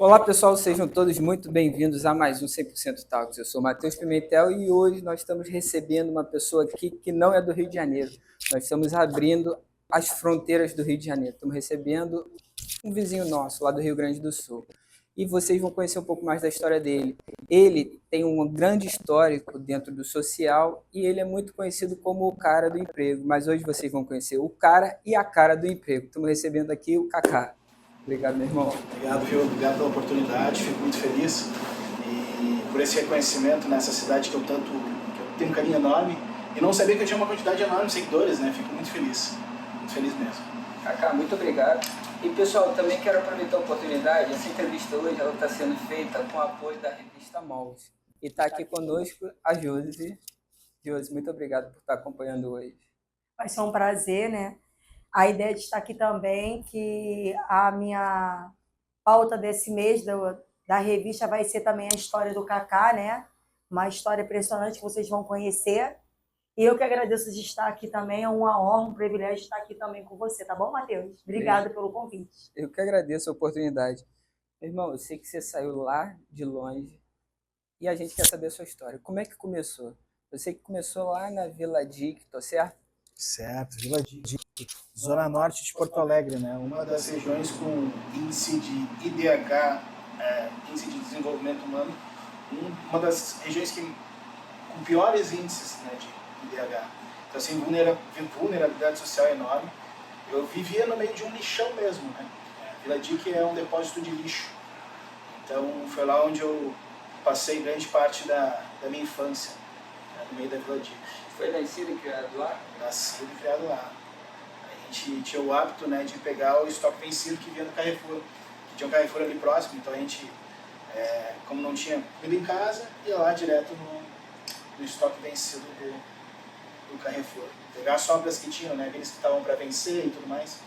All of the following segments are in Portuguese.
Olá pessoal, sejam todos muito bem-vindos a mais um 100% Talks. Eu sou o Matheus Pimentel e hoje nós estamos recebendo uma pessoa aqui que não é do Rio de Janeiro. Nós estamos abrindo as fronteiras do Rio de Janeiro. Estamos recebendo um vizinho nosso, lá do Rio Grande do Sul. E vocês vão conhecer um pouco mais da história dele. Ele tem um grande histórico dentro do social e ele é muito conhecido como o cara do emprego. Mas hoje vocês vão conhecer o cara e a cara do emprego. Estamos recebendo aqui o Kaká. Obrigado, meu irmão. Obrigado, viu? Obrigado pela oportunidade, fico muito feliz e por esse reconhecimento nessa cidade que eu tenho um carinho enorme e não sabia que eu tinha uma quantidade enorme de seguidores, né? Fico muito feliz mesmo. Kaká, muito obrigado. E pessoal, também quero aproveitar a oportunidade, essa entrevista hoje ela está sendo feita com o apoio da revista Molde. E está aqui conosco a Josi. Josi, muito obrigado por estar acompanhando hoje. Vai ser um prazer, né? A ideia de estar aqui também, que a minha pauta desse mês da revista vai ser também a história do Kaká, né? Uma história impressionante que vocês vão conhecer. E eu que agradeço de estar aqui também, é uma honra, um privilégio estar aqui também com você, tá bom, Matheus? Obrigada pelo convite. Eu que agradeço a oportunidade. Meu irmão, eu sei que você saiu lá de longe e a gente quer saber a sua história. Como é que começou? Eu sei que começou lá na Vila Dicto, certo? Certo, Vila Dicto, Zona Norte de Porto Alegre, né? Uma das regiões com índice de IDH, índice de desenvolvimento humano, uma das regiões com piores índices, né, de IDH. Então, assim, vulnerabilidade social enorme. Eu vivia no meio de um lixão mesmo, né? Vila Dicto é um depósito de lixo. Então, foi lá onde eu passei grande parte da minha infância, né, no meio da Vila Dicto. Foi nascido e criado lá? Nascido e criado lá. A gente tinha o hábito, né, de pegar o estoque vencido que vinha do Carrefour. Que tinha um Carrefour ali próximo, então a gente, como não tinha comida em casa, ia lá direto no estoque vencido do Carrefour. Pegar as sobras que tinham, né, aqueles que estavam para vencer e tudo mais.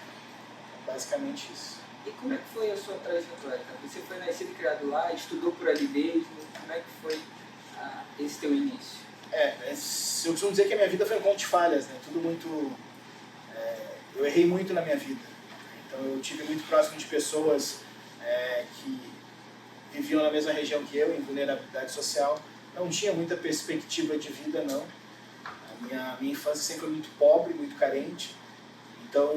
Basicamente isso. E como é que foi a sua trajetória? Você foi nascido e criado lá, estudou por ali mesmo? Como é que foi esse teu início? Eu costumo dizer que a minha vida foi um conto de falhas, né? Tudo muito... eu errei muito na minha vida. Então eu tive muito próximo de pessoas que viviam na mesma região que eu, em vulnerabilidade social. Não tinha muita perspectiva de vida, não. A minha infância sempre foi muito pobre, muito carente. Então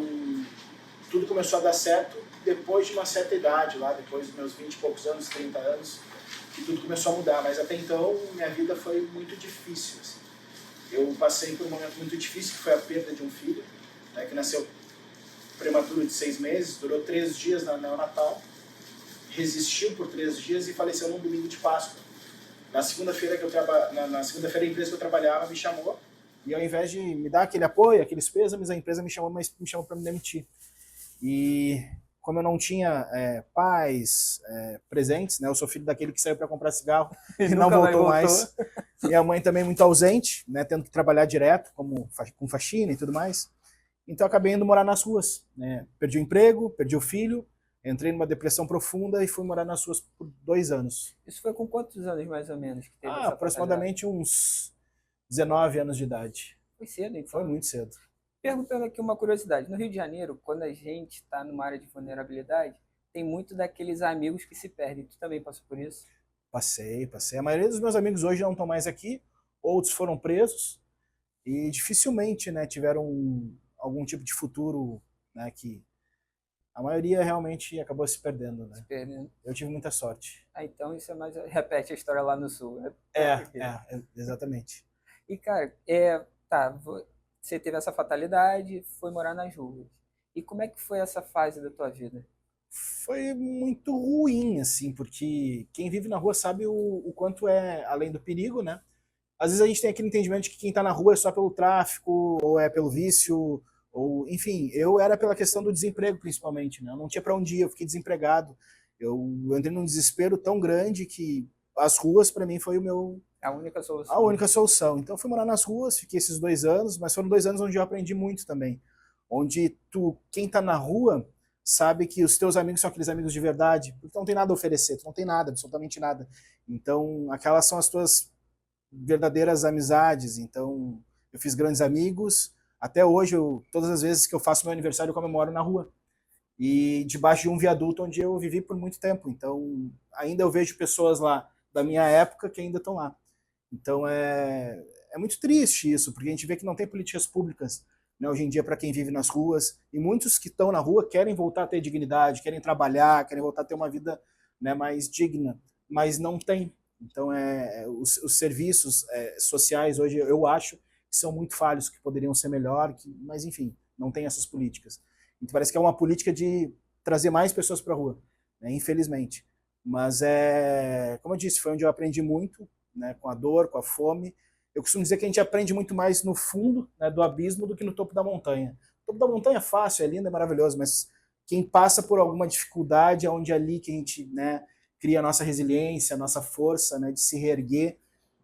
tudo começou a dar certo depois de uma certa idade, lá depois dos meus 20 e poucos anos, 30 anos, que tudo começou a mudar. Mas até então minha vida foi muito difícil, assim. Eu passei por um momento muito difícil, que foi a perda de um filho, né, que nasceu prematuro de 6 meses, durou 3 dias na neonatal, resistiu por 3 dias e faleceu num domingo de Páscoa. Na segunda-feira na segunda-feira a empresa que eu trabalhava me chamou, e ao invés de me dar aquele apoio, aqueles pêsames, a empresa me chamou para me demitir. E como eu não tinha pais presentes, né, eu sou filho daquele que saiu para comprar cigarro e não voltou mais. Minha mãe também muito ausente, né, tendo que trabalhar direto, com faxina e tudo mais. Então acabei indo morar nas ruas, né? Perdi o emprego, perdi o filho, entrei numa depressão profunda e fui morar nas ruas por 2 anos. Isso foi com quantos anos, mais ou menos? Que teve essa aproximadamente uns 19 anos de idade. Foi cedo, então? Foi muito cedo. Perguntando aqui uma curiosidade. No Rio de Janeiro, quando a gente está numa área de vulnerabilidade, tem muito daqueles amigos que se perdem. Tu também passou por isso? Passei. A maioria dos meus amigos hoje não estão mais aqui, outros foram presos e dificilmente, né, tiveram algum tipo de futuro, né, que a maioria realmente acabou se perdendo, né? Se perdendo. Eu tive muita sorte. Então isso é mais... Repete a história lá no Sul, né? Exatamente. E, cara, você teve essa fatalidade, foi morar nas ruas. E como é que foi essa fase da tua vida? Foi muito ruim, assim, porque quem vive na rua sabe o quanto é além do perigo, né? Às vezes a gente tem aquele entendimento de que quem tá na rua é só pelo tráfico, ou é pelo vício, ou enfim, eu era pela questão do desemprego principalmente, né? Eu não tinha para onde ir, eu fiquei desempregado. Eu entrei num desespero tão grande que as ruas para mim foi A única solução. A única solução. Então eu fui morar nas ruas, fiquei esses 2 anos, mas foram 2 anos onde eu aprendi muito também. Onde quem tá na rua sabe que os teus amigos são aqueles amigos de verdade, porque tu não tem nada a oferecer, tu não tem nada, absolutamente nada. Então aquelas são as tuas verdadeiras amizades. Então eu fiz grandes amigos. Até hoje, todas as vezes que eu faço meu aniversário, eu comemoro na rua. e debaixo de um viaduto onde eu vivi por muito tempo. Então, ainda eu vejo pessoas lá da minha época que ainda estão lá. Então, é muito triste isso, porque a gente vê que não tem políticas públicas, né, hoje em dia para quem vive nas ruas, e muitos que estão na rua querem voltar a ter dignidade, querem trabalhar, querem voltar a ter uma vida, né, mais digna, mas não tem. Então, os serviços sociais hoje, eu acho que são muito falhos, que poderiam ser melhor, mas enfim, não tem essas políticas. Então, parece que é uma política de trazer mais pessoas para a rua, né, infelizmente. Mas, como eu disse, foi onde eu aprendi muito, né, com a dor, com a fome. Eu costumo dizer que a gente aprende muito mais no fundo, né, do abismo do que no topo da montanha. O topo da montanha é fácil, é lindo, é maravilhoso, mas quem passa por alguma dificuldade é onde ali que a gente, né, cria a nossa resiliência, a nossa força, né, de se reerguer.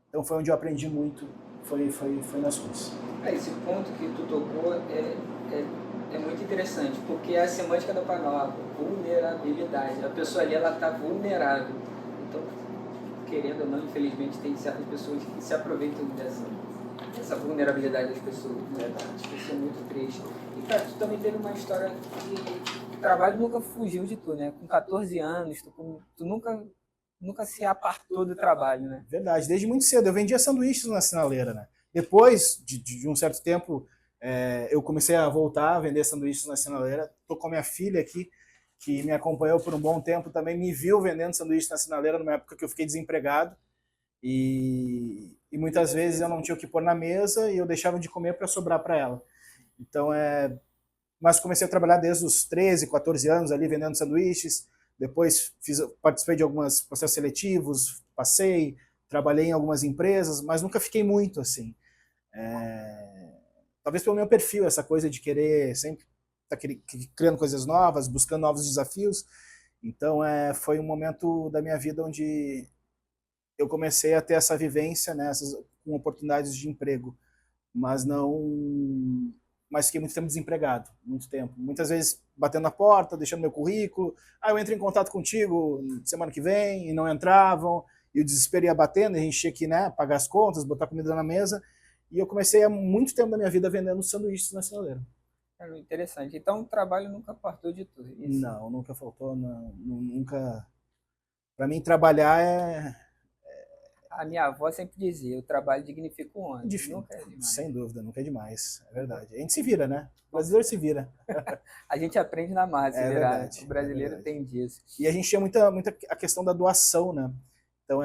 Então foi onde eu aprendi muito, foi nas ruas. Esse ponto que tu tocou é muito interessante, porque é a semântica da palavra, vulnerabilidade. A pessoa ali, ela está vulnerável. Então, querendo ou não, infelizmente, tem certas pessoas que se aproveitam dessa vulnerabilidade das pessoas. Né? Isso é muito triste. E, cara, tu também teve uma história de trabalho, nunca fugiu de tu, né? Com 14 anos, tu nunca se apartou do trabalho, né? Verdade, desde muito cedo. Eu vendia sanduíches na sinaleira, né? Depois de um certo tempo, eu comecei a voltar a vender sanduíches na sinaleira. Tô com a minha filha aqui, que me acompanhou por um bom tempo, também me viu vendendo sanduíches na sinaleira numa época que eu fiquei desempregado. E muitas vezes eu não tinha o que pôr na mesa e eu deixava de comer para sobrar para ela. Então, mas comecei a trabalhar desde os 13, 14 anos ali vendendo sanduíches. Depois participei de alguns processos seletivos, passei, trabalhei em algumas empresas, mas nunca fiquei muito assim. Talvez pelo meu perfil, essa coisa de querer sempre estar criando coisas novas, buscando novos desafios. Então, foi um momento da minha vida onde eu comecei a ter essa vivência, né, com oportunidades de emprego, mas fiquei muito tempo desempregado, muito tempo. Muitas vezes batendo na porta, deixando meu currículo, eu entro em contato contigo semana que vem, e não entravam, e o desespero ia batendo, e a gente tinha que, né, pagar as contas, botar comida na mesa, e eu comecei há muito tempo da minha vida vendendo sanduíches na sinaleira. Interessante. Então o trabalho nunca partiu de tudo. Isso. Não, nunca faltou, nunca. Para mim, trabalhar A minha avó sempre dizia, o trabalho dignifica o homem. Nunca é demais. Sem dúvida, nunca é demais. É verdade. A gente se vira, né? O brasileiro se vira. A gente aprende na marra, verdade. O brasileiro tem disso. E a gente tinha muita a questão da doação, né? Então,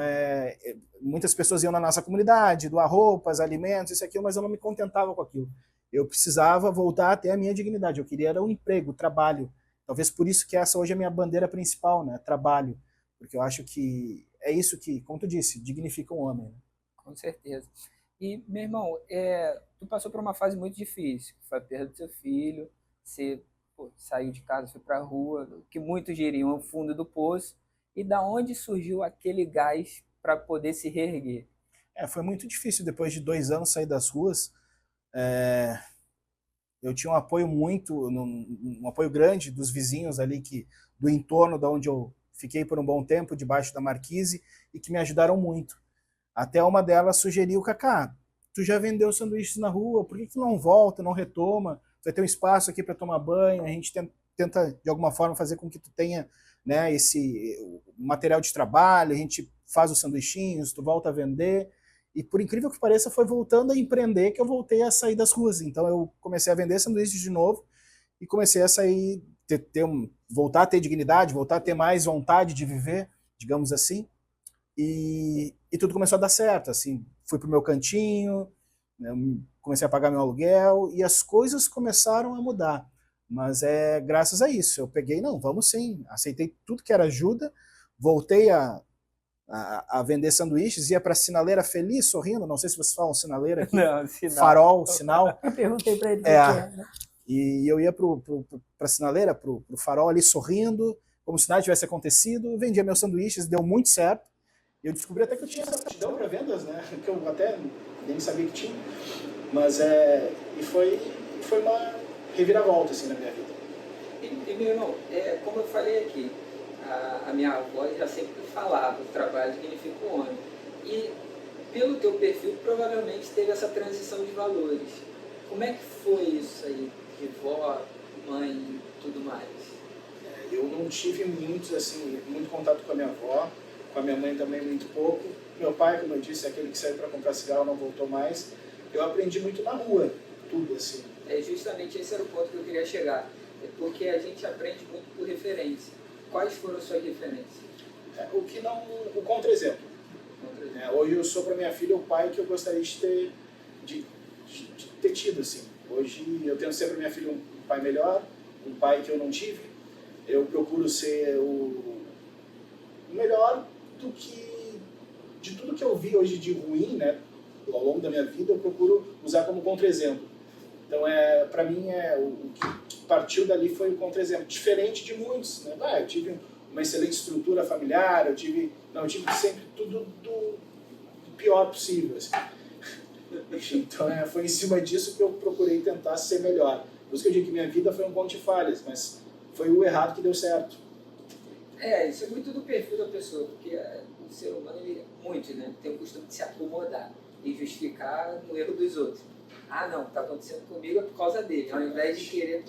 muitas pessoas iam na nossa comunidade, doar roupas, alimentos, isso e aquilo, mas eu não me contentava com aquilo. Eu precisava voltar até a minha dignidade. Eu queria era um emprego, trabalho. Talvez por isso que essa hoje é a minha bandeira principal, né? Trabalho. Porque eu acho que é isso que, como tu disse, dignifica um homem. Né? Com certeza. E, meu irmão, tu passou por uma fase muito difícil. Foi a perda do seu filho, você saiu de casa, foi para a rua, que muitos diriam o fundo do poço. E da onde surgiu aquele gás para poder se reerguer? Foi muito difícil depois de 2 anos sair das ruas. Eu tinha um apoio um apoio grande dos vizinhos ali, do entorno da onde eu fiquei por um bom tempo, debaixo da marquise, e que me ajudaram muito. Até uma delas sugeriu, Cacá, tu já vendeu sanduíches na rua, por que tu não volta, não retoma? Tu vai ter um espaço aqui para tomar banho, a gente tenta, de alguma forma, fazer com que tu tenha, né, esse material de trabalho, a gente faz os sanduichinhos, tu volta a vender. E por incrível que pareça, foi voltando a empreender que eu voltei a sair das ruas. Então eu comecei a vender sanduíches de novo e comecei a sair, voltar a ter dignidade, voltar a ter mais vontade de viver, digamos assim. E tudo começou a dar certo. Assim, fui pro meu cantinho, né, comecei a pagar meu aluguel e as coisas começaram a mudar. Mas graças a isso. Eu peguei, não, vamos sim. Aceitei tudo que era ajuda, voltei a vender sanduíches, ia para a sinaleira feliz, sorrindo, não sei se vocês falam sinaleira aqui, não, sinal. Farol, sinal. Eu perguntei para ele o que é. Né? E eu ia para a sinaleira, para o farol ali sorrindo, como se nada tivesse acontecido, vendia meus sanduíches, deu muito certo. Eu descobri até que eu tinha essa aptidão para vendas, né? Que eu até nem sabia que tinha. Mas e foi uma reviravolta assim na minha vida. E meu irmão, como eu falei aqui, a minha avó já sempre falava, o trabalho dignifica o homem. E pelo teu perfil, provavelmente teve essa transição de valores. Como é que foi isso aí, de vó, mãe e tudo mais? eu não tive muito contato com a minha avó, com a minha mãe também muito pouco. Meu pai, como eu disse, é aquele que saiu para comprar cigarro, não voltou mais. Eu aprendi muito na rua, tudo assim. Justamente esse era o ponto que eu queria chegar. É porque a gente aprende muito por referência. Quais foram as suas referências? O contra-exemplo. Hoje eu sou para minha filha o pai que eu gostaria de ter tido, assim. Hoje eu tento ser para minha filha um pai melhor, um pai que eu não tive. Eu procuro ser o melhor de tudo que eu vi hoje de ruim, né, ao longo da minha vida, eu procuro usar como contra-exemplo. Então, para mim, o que partiu dali foi o contra-exemplo. Diferente de muitos, né? Eu tive uma excelente estrutura familiar, eu tive sempre tudo do pior possível. Assim. Então, foi em cima disso que eu procurei tentar ser melhor. Por isso que eu digo que minha vida foi um conto de falhas, mas foi o errado que deu certo. Isso é muito do perfil da pessoa, porque o ser humano, né, tem o costume de se acomodar e justificar no erro dos outros. Ah, não, está acontecendo comigo é por causa dele. Ao invés de querer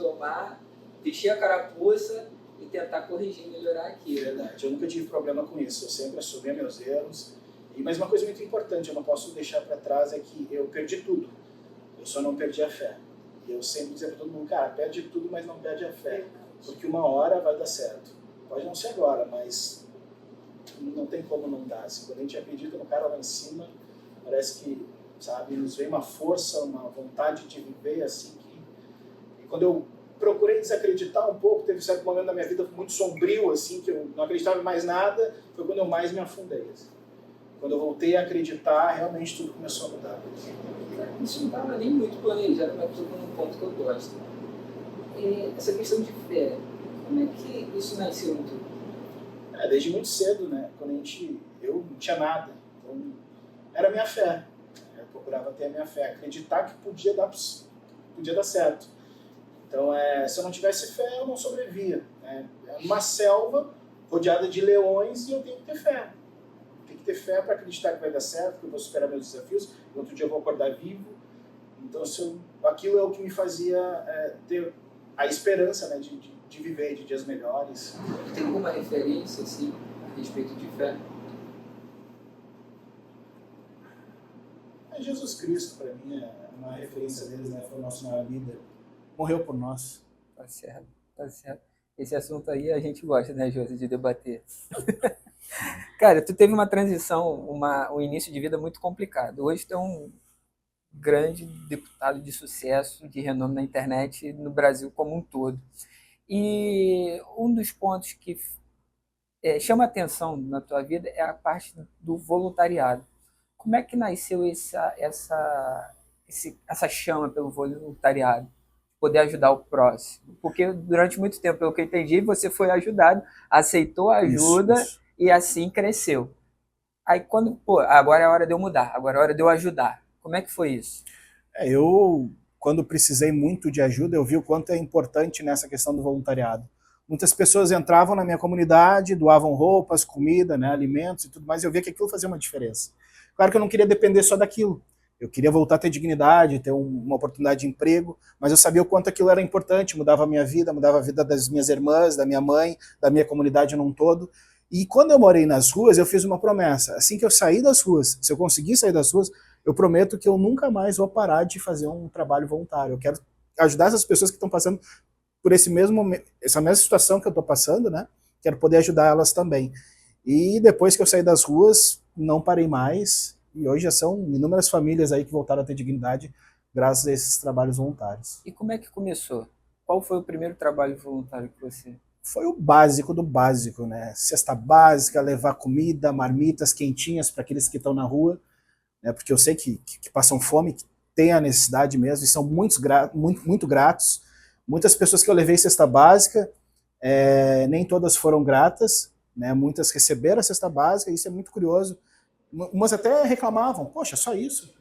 vestir a carapuça e tentar corrigir, melhorar aquilo. Verdade, eu nunca tive problema com isso, eu sempre assumi meus erros. Mas uma coisa muito importante, eu não posso deixar para trás, é que eu perdi tudo. Eu só não perdi a fé. E eu sempre dizia para todo mundo, cara, perde tudo, mas não perde a fé. Porque uma hora vai dar certo. Pode não ser agora, mas não tem como não dar. Assim, quando a gente acredita no cara lá em cima, parece que, sabe, nos vem uma força, uma vontade de viver, assim, E quando eu procurei desacreditar um pouco, teve um certo momento da minha vida muito sombrio, assim, que eu não acreditava em mais nada, foi quando eu mais me afundei, assim. Quando eu voltei a acreditar, realmente tudo começou a mudar. Isso não estava nem muito planejado, mas tocou num ponto que eu gosto. Essa questão de fé, como é que isso nasceu em tu? Desde muito cedo, né? Eu não tinha nada. Então, era a minha fé. Eu procurava ter a minha fé, acreditar que podia dar certo. Então, se eu não tivesse fé, eu não sobrevivia. Né? É uma selva rodeada de leões e eu tenho que ter fé. Tem que ter fé para acreditar que vai dar certo, que eu vou superar meus desafios, no outro dia eu vou acordar vivo. Então, aquilo é o que me fazia ter a esperança, né, de viver de dias melhores. Tem alguma referência assim, a respeito de fé? Jesus Cristo, para mim, é uma referência deles, né? Foi o nosso maior líder. Morreu por nós. Tá certo, tá certo. Esse assunto aí a gente gosta, né, Josi, de debater. Cara, tu teve uma transição, um início de vida muito complicado. Hoje tu é um grande deputado de sucesso, de renome na internet, no Brasil como um todo. E um dos pontos que chama atenção na tua vida é a parte do voluntariado. Como é que nasceu essa chama pelo voluntariado? Poder ajudar o próximo? Porque durante muito tempo, pelo que eu entendi, você foi ajudado, aceitou a ajuda isso. E assim cresceu. Aí quando, agora é a hora de eu mudar, agora é a hora de eu ajudar. Como é que foi isso? Eu, quando precisei muito de ajuda, eu vi o quanto é importante nessa questão do voluntariado. Muitas pessoas entravam na minha comunidade, doavam roupas, comida, né, alimentos e tudo mais, e eu via que aquilo fazia uma diferença. Claro que eu não queria depender só daquilo. Eu queria voltar a ter dignidade, ter uma oportunidade de emprego, mas eu sabia o quanto aquilo era importante, mudava a minha vida, mudava a vida das minhas irmãs, da minha mãe, da minha comunidade num todo. E quando eu morei nas ruas, eu fiz uma promessa. Assim que eu sair das ruas, se eu conseguir sair das ruas, eu prometo que eu nunca mais vou parar de fazer um trabalho voluntário. Eu quero ajudar essas pessoas que estão passando por essa mesma situação que eu estou passando, né? Quero poder ajudar elas também. E depois que eu saí das ruas, não parei mais. E hoje já são inúmeras famílias aí que voltaram a ter dignidade graças a esses trabalhos voluntários. E como é que começou? Qual foi o primeiro trabalho voluntário que você... Foi o básico do básico, né? Cesta básica, levar comida, marmitas quentinhas para aqueles que estão na rua, né? Porque eu sei que passam fome, que têm a necessidade mesmo, e são muito gratos. Muitas pessoas que eu levei cesta básica, nem todas foram gratas, né? Muitas receberam a cesta básica, e isso é muito curioso. Umas até reclamavam, poxa, só isso?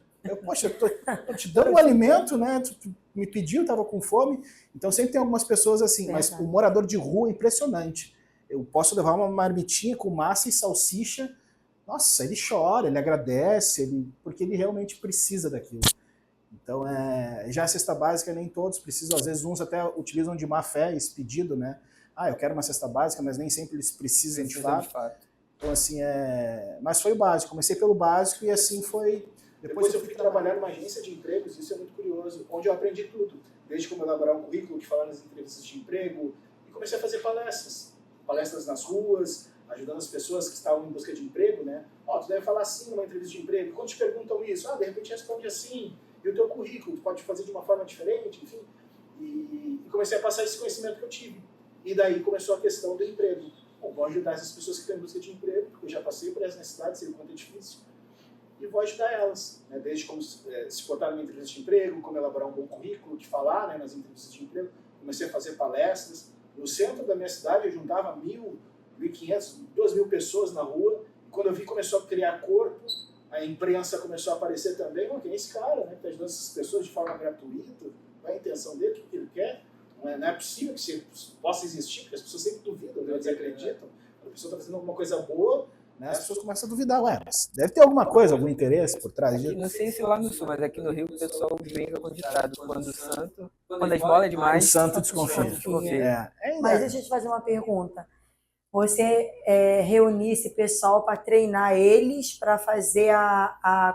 Poxa, eu tô te dando um alimento, né? Tu me pediu, eu estava com fome. Então sempre tem algumas pessoas assim, mas o morador de rua é impressionante. Eu posso levar uma marmitinha com massa e salsicha, nossa, ele chora, ele agradece, porque ele realmente precisa daquilo. Então, já a cesta básica nem todos precisam, às vezes uns até utilizam de má fé esse pedido, né? eu quero uma cesta básica, mas nem sempre eles precisam de fato. de fato. Então, assim, mas foi o básico. Comecei pelo básico e assim foi. Depois eu fui trabalhar numa agência de empregos, isso é muito curioso, onde eu aprendi tudo. Desde como elaborar um currículo, de falar nas entrevistas de emprego, e comecei a fazer palestras nas ruas, ajudando as pessoas que estavam em busca de emprego, né? Tu deve falar assim numa entrevista de emprego. Quando te perguntam isso, de repente responde assim. E o teu currículo, tu pode fazer de uma forma diferente, enfim. E comecei a passar esse conhecimento que eu tive. E daí começou a questão do emprego. Vou ajudar essas pessoas que estão em busca de emprego, porque eu já passei por essa necessidade, sei o quanto é difícil. E vou ajudar elas, né? Desde como se portar numa entrevista de emprego, como elaborar um bom currículo, de falar, né, nas entrevistas de emprego. Comecei a fazer palestras. No centro da minha cidade eu juntava 1.000, 1.500, 2.000 pessoas na rua. E quando eu vi começou a criar corpo, a imprensa começou a aparecer também. Quem é esse cara, né, que está ajudando essas pessoas de forma gratuita? Qual é a intenção dele? O que ele quer? Não é possível que isso possa existir, porque as pessoas sempre duvidam, eles acreditam. A pessoa está fazendo alguma coisa boa, né? As pessoas começam a duvidar, mas deve ter alguma coisa, algum interesse por trás disso. Não sei se lá no sul, mas aqui no Rio o pessoal brinca com o ditado, quando a esmola é demais, o santo desconfia. Mas deixa eu te fazer uma pergunta. Você reunir esse pessoal para treinar eles, para fazer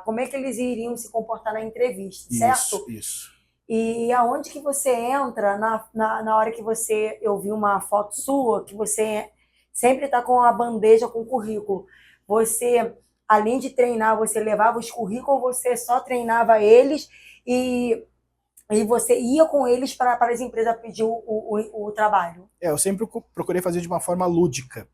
como é que eles iriam se comportar na entrevista, certo? Isso. E aonde que você entra na hora que eu vi uma foto sua, que você sempre está com a bandeja com o currículo. Você, além de treinar, você levava os currículos, você só treinava eles e você ia com eles para as empresas pedir o trabalho? Eu sempre procurei fazer de uma forma lúdica,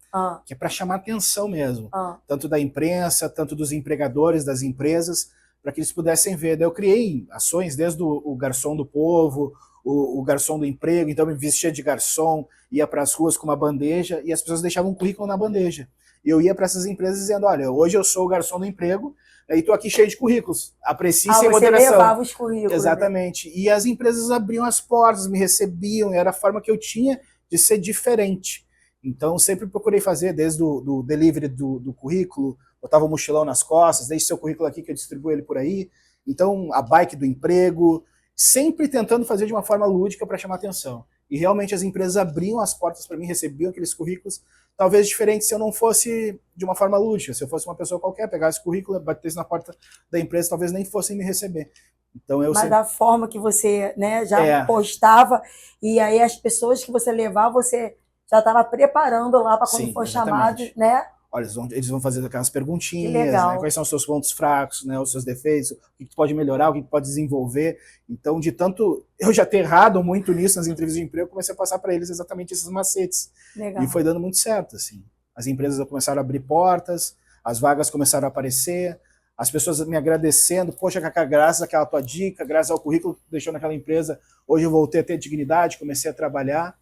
que é para chamar atenção mesmo, tanto da imprensa, tanto dos empregadores das empresas, para que eles pudessem ver. Daí eu criei ações desde o garçom do povo, o garçom do emprego, então eu me vestia de garçom, ia para as ruas com uma bandeja e as pessoas deixavam um currículo na bandeja. E eu ia para essas empresas dizendo, olha, hoje eu sou o garçom do emprego e estou aqui cheio de currículos. Aprecie sem moderação. Você levava os currículos. Exatamente. Né? E as empresas abriam as portas, me recebiam, e era a forma que eu tinha de ser diferente. Então sempre procurei fazer, desde o delivery do currículo, botava um mochilão nas costas, deixe seu currículo aqui que eu distribuo ele por aí. Então a bike do emprego, sempre tentando fazer de uma forma lúdica para chamar atenção. E realmente as empresas abriam as portas para mim, recebiam aqueles currículos, talvez diferentes se eu não fosse de uma forma lúdica. Se eu fosse uma pessoa qualquer, pegasse o currículo, batesse na porta da empresa, talvez nem fossem me receber. Então, Mas da forma que você, né, já postava, e aí as pessoas que você levava, você já estava preparando lá para quando for chamado, né? Olha, eles vão fazer aquelas perguntinhas, né? Quais são os seus pontos fracos, né? Os seus defeitos, o que pode melhorar, o que pode desenvolver. Então, de tanto eu já ter errado muito nisso nas entrevistas de emprego, eu comecei a passar para eles exatamente esses macetes. Legal. E foi dando muito certo, assim. As empresas começaram a abrir portas, as vagas começaram a aparecer, as pessoas me agradecendo, poxa, Cacá, graças àquela tua dica, graças ao currículo que tu deixou naquela empresa, hoje eu voltei a ter dignidade, comecei a trabalhar.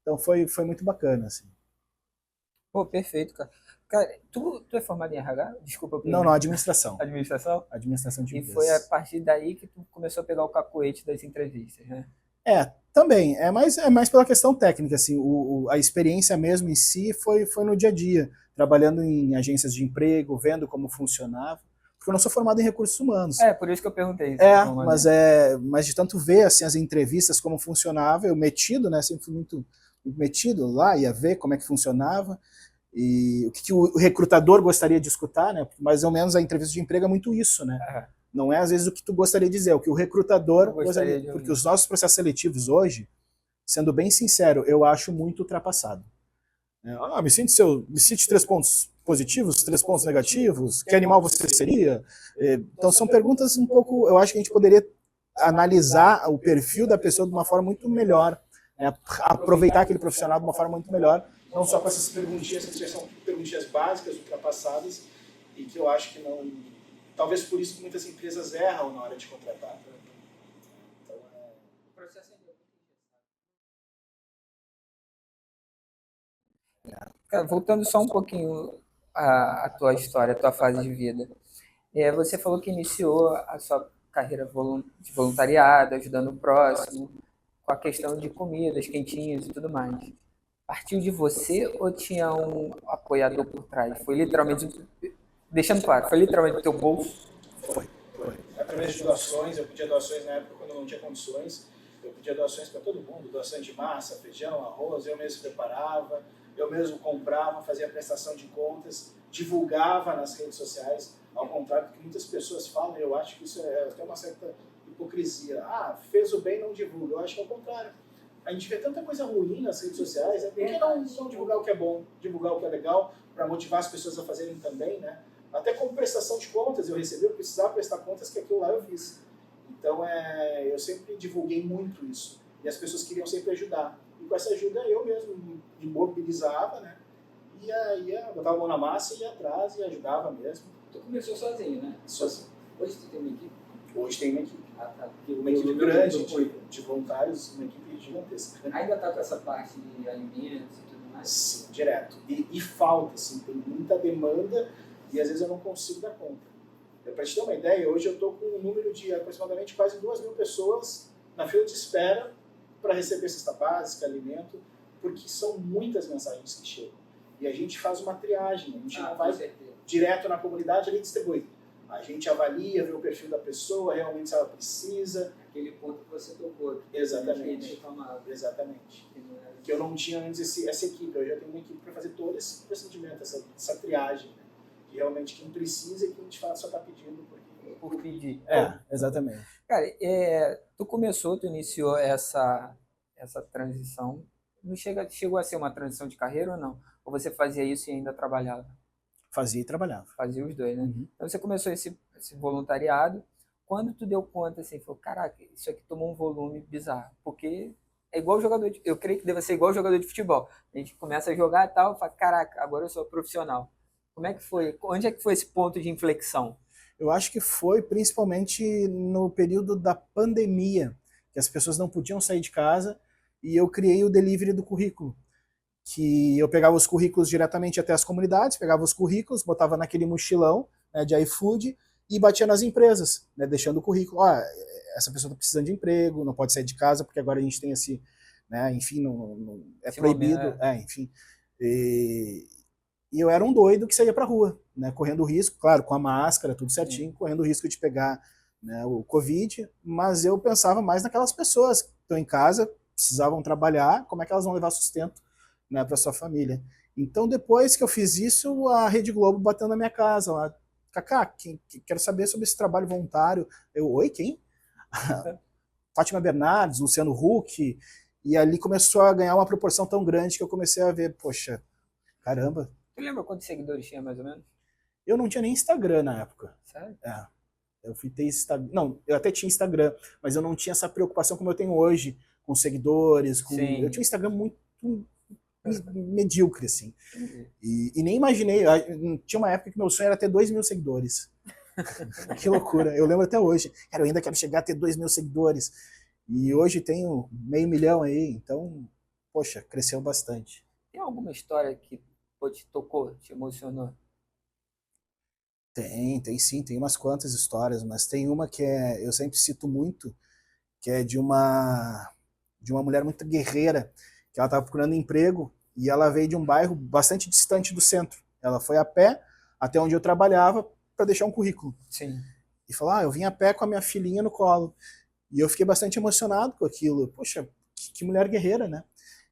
Então, foi muito bacana, assim. Pô, perfeito, cara. Cara, tu é formado em RH? Desculpa. Não, administração. Administração? Administração de empresas. E foi a partir daí que tu começou a pegar o cacoete das entrevistas, né? Também. É mais pela questão técnica, assim. A experiência mesmo em si foi no dia a dia, trabalhando em agências de emprego, vendo como funcionava. Porque eu não sou formado em recursos humanos. Por isso que eu perguntei. Mas de tanto ver assim, as entrevistas, como funcionava, eu metido, né? Sempre fui muito metido lá, ia ver como é que funcionava. E o que o recrutador gostaria de escutar, né? Mais ou menos a entrevista de emprego é muito isso, né? Não é às vezes o que tu gostaria de dizer, é o que o recrutador gostaria de ouvir. Porque os nossos processos seletivos hoje, sendo bem sincero, eu acho muito ultrapassado. Me cite 3 pontos positivos, 3 pontos negativos, que animal você seria? Então são perguntas um pouco, eu acho que a gente poderia analisar o perfil da pessoa de uma forma muito melhor, né? Aproveitar aquele profissional de uma forma muito melhor, não só com essas perguntinhas, que são perguntinhas básicas, ultrapassadas, e que eu acho que não... Talvez por isso que muitas empresas erram na hora de contratar. Então, o processo Cara, voltando só um pouquinho à tua história, à tua fase de vida. Você falou que iniciou a sua carreira de voluntariado, ajudando o próximo, com a questão de comidas, quentinhas e tudo mais. Partiu de você ou tinha um apoiador por trás? Foi literalmente, deixando claro, foi literalmente o teu bolso? Foi. Através de doações, eu pedia doações na época quando eu não tinha condições. Eu pedia doações para todo mundo, doações de massa, feijão, arroz, eu mesmo preparava, eu mesmo comprava, fazia prestação de contas, divulgava nas redes sociais, ao contrário do que muitas pessoas falam, eu acho que isso é até uma certa hipocrisia. Ah, fez o bem, não divulga. Eu acho que é o contrário. A gente vê tanta coisa ruim nas redes sociais, né? Por que não divulgar o que é bom, divulgar o que é legal, para motivar as pessoas a fazerem também, né? Até como prestação de contas, eu recebi, eu precisava prestar contas que aquilo lá eu fiz. Então, eu sempre divulguei muito isso. E as pessoas queriam sempre ajudar. E com essa ajuda, eu mesmo me mobilizava, né? Ia botava a mão na massa, ia atrás e ajudava mesmo. Tu começou sozinho, né? Sozinho. Hoje tu tem uma equipe? Hoje tem uma equipe. Ah, tá. Uma equipe grande de voluntários, uma equipe gigantesca. Ainda tá com essa parte de alimentos e tudo mais? Sim, direto. E falta, assim, tem muita demanda e às vezes eu não consigo dar conta. Para te ter uma ideia, hoje eu estou com um número de aproximadamente quase 2.000 pessoas na fila de espera para receber cesta básica, alimento, porque são muitas mensagens que chegam. E a gente faz uma triagem, a gente não vai direto na comunidade e distribui. A gente avalia, vê o perfil da pessoa, realmente se ela precisa. Aquele ponto que você tocou. Exatamente. Exatamente. Que eu não tinha antes essa equipe, eu já tenho uma equipe para fazer todo esse procedimento, essa triagem. Né? Que realmente quem precisa e quem de fato só está pedindo por pedir. Exatamente. Cara, tu iniciou essa transição. Não chegou a ser uma transição de carreira ou não? Ou você fazia isso e ainda trabalhava? Fazia e trabalhava. Fazia os dois, né? Uhum. Então você começou esse voluntariado. Quando tu deu conta, assim, falou, caraca, isso aqui tomou um volume bizarro. Porque é igual jogador de... Eu creio que deve ser igual jogador de futebol. A gente começa a jogar e tal, fala, caraca, agora eu sou profissional. Como é que foi? Onde é que foi esse ponto de inflexão? Eu acho que foi principalmente no período da pandemia, que as pessoas não podiam sair de casa, e eu criei o delivery do currículo. Que eu pegava os currículos diretamente até as comunidades, pegava os currículos, botava naquele mochilão, né, de iFood e batia nas empresas, né, deixando o currículo. Essa pessoa está precisando de emprego, não pode sair de casa porque agora a gente tem esse, né, enfim, é proibido, enfim. E eu era um doido que saía para rua, né, correndo risco, claro, com a máscara, tudo certinho, correndo o risco de pegar, né, o Covid, mas eu pensava mais naquelas pessoas que estão em casa, precisavam trabalhar, como é que elas vão levar sustento, né, para sua família. Então, depois que eu fiz isso, a Rede Globo bateu na minha casa lá. Cacá, quero saber sobre esse trabalho voluntário. Oi, quem? Fátima Bernardes, Luciano Huck. E ali começou a ganhar uma proporção tão grande que eu comecei a ver, poxa, caramba. Tu lembra quantos seguidores tinha, mais ou menos? Eu não tinha nem Instagram na época. Sério? Eu fui ter Instagram. Não, eu até tinha Instagram, mas eu não tinha essa preocupação como eu tenho hoje, com seguidores. Eu tinha um Instagram muito medíocre, assim. E nem imaginei. Tinha uma época que meu sonho era ter 2.000 seguidores. Que loucura. Eu lembro até hoje. Cara, eu ainda quero chegar a ter 2.000 seguidores. E hoje tenho 500 mil aí. Então, poxa, cresceu bastante. Tem alguma história que te tocou, te emocionou? Tem sim. Tem umas quantas histórias, mas tem uma que eu sempre cito muito, que é de uma mulher muito guerreira, que ela estava procurando emprego e ela veio de um bairro bastante distante do centro. Ela foi a pé até onde eu trabalhava para deixar um currículo. Sim. E falou, eu vim a pé com a minha filhinha no colo. E eu fiquei bastante emocionado com aquilo. Poxa, que mulher guerreira, né?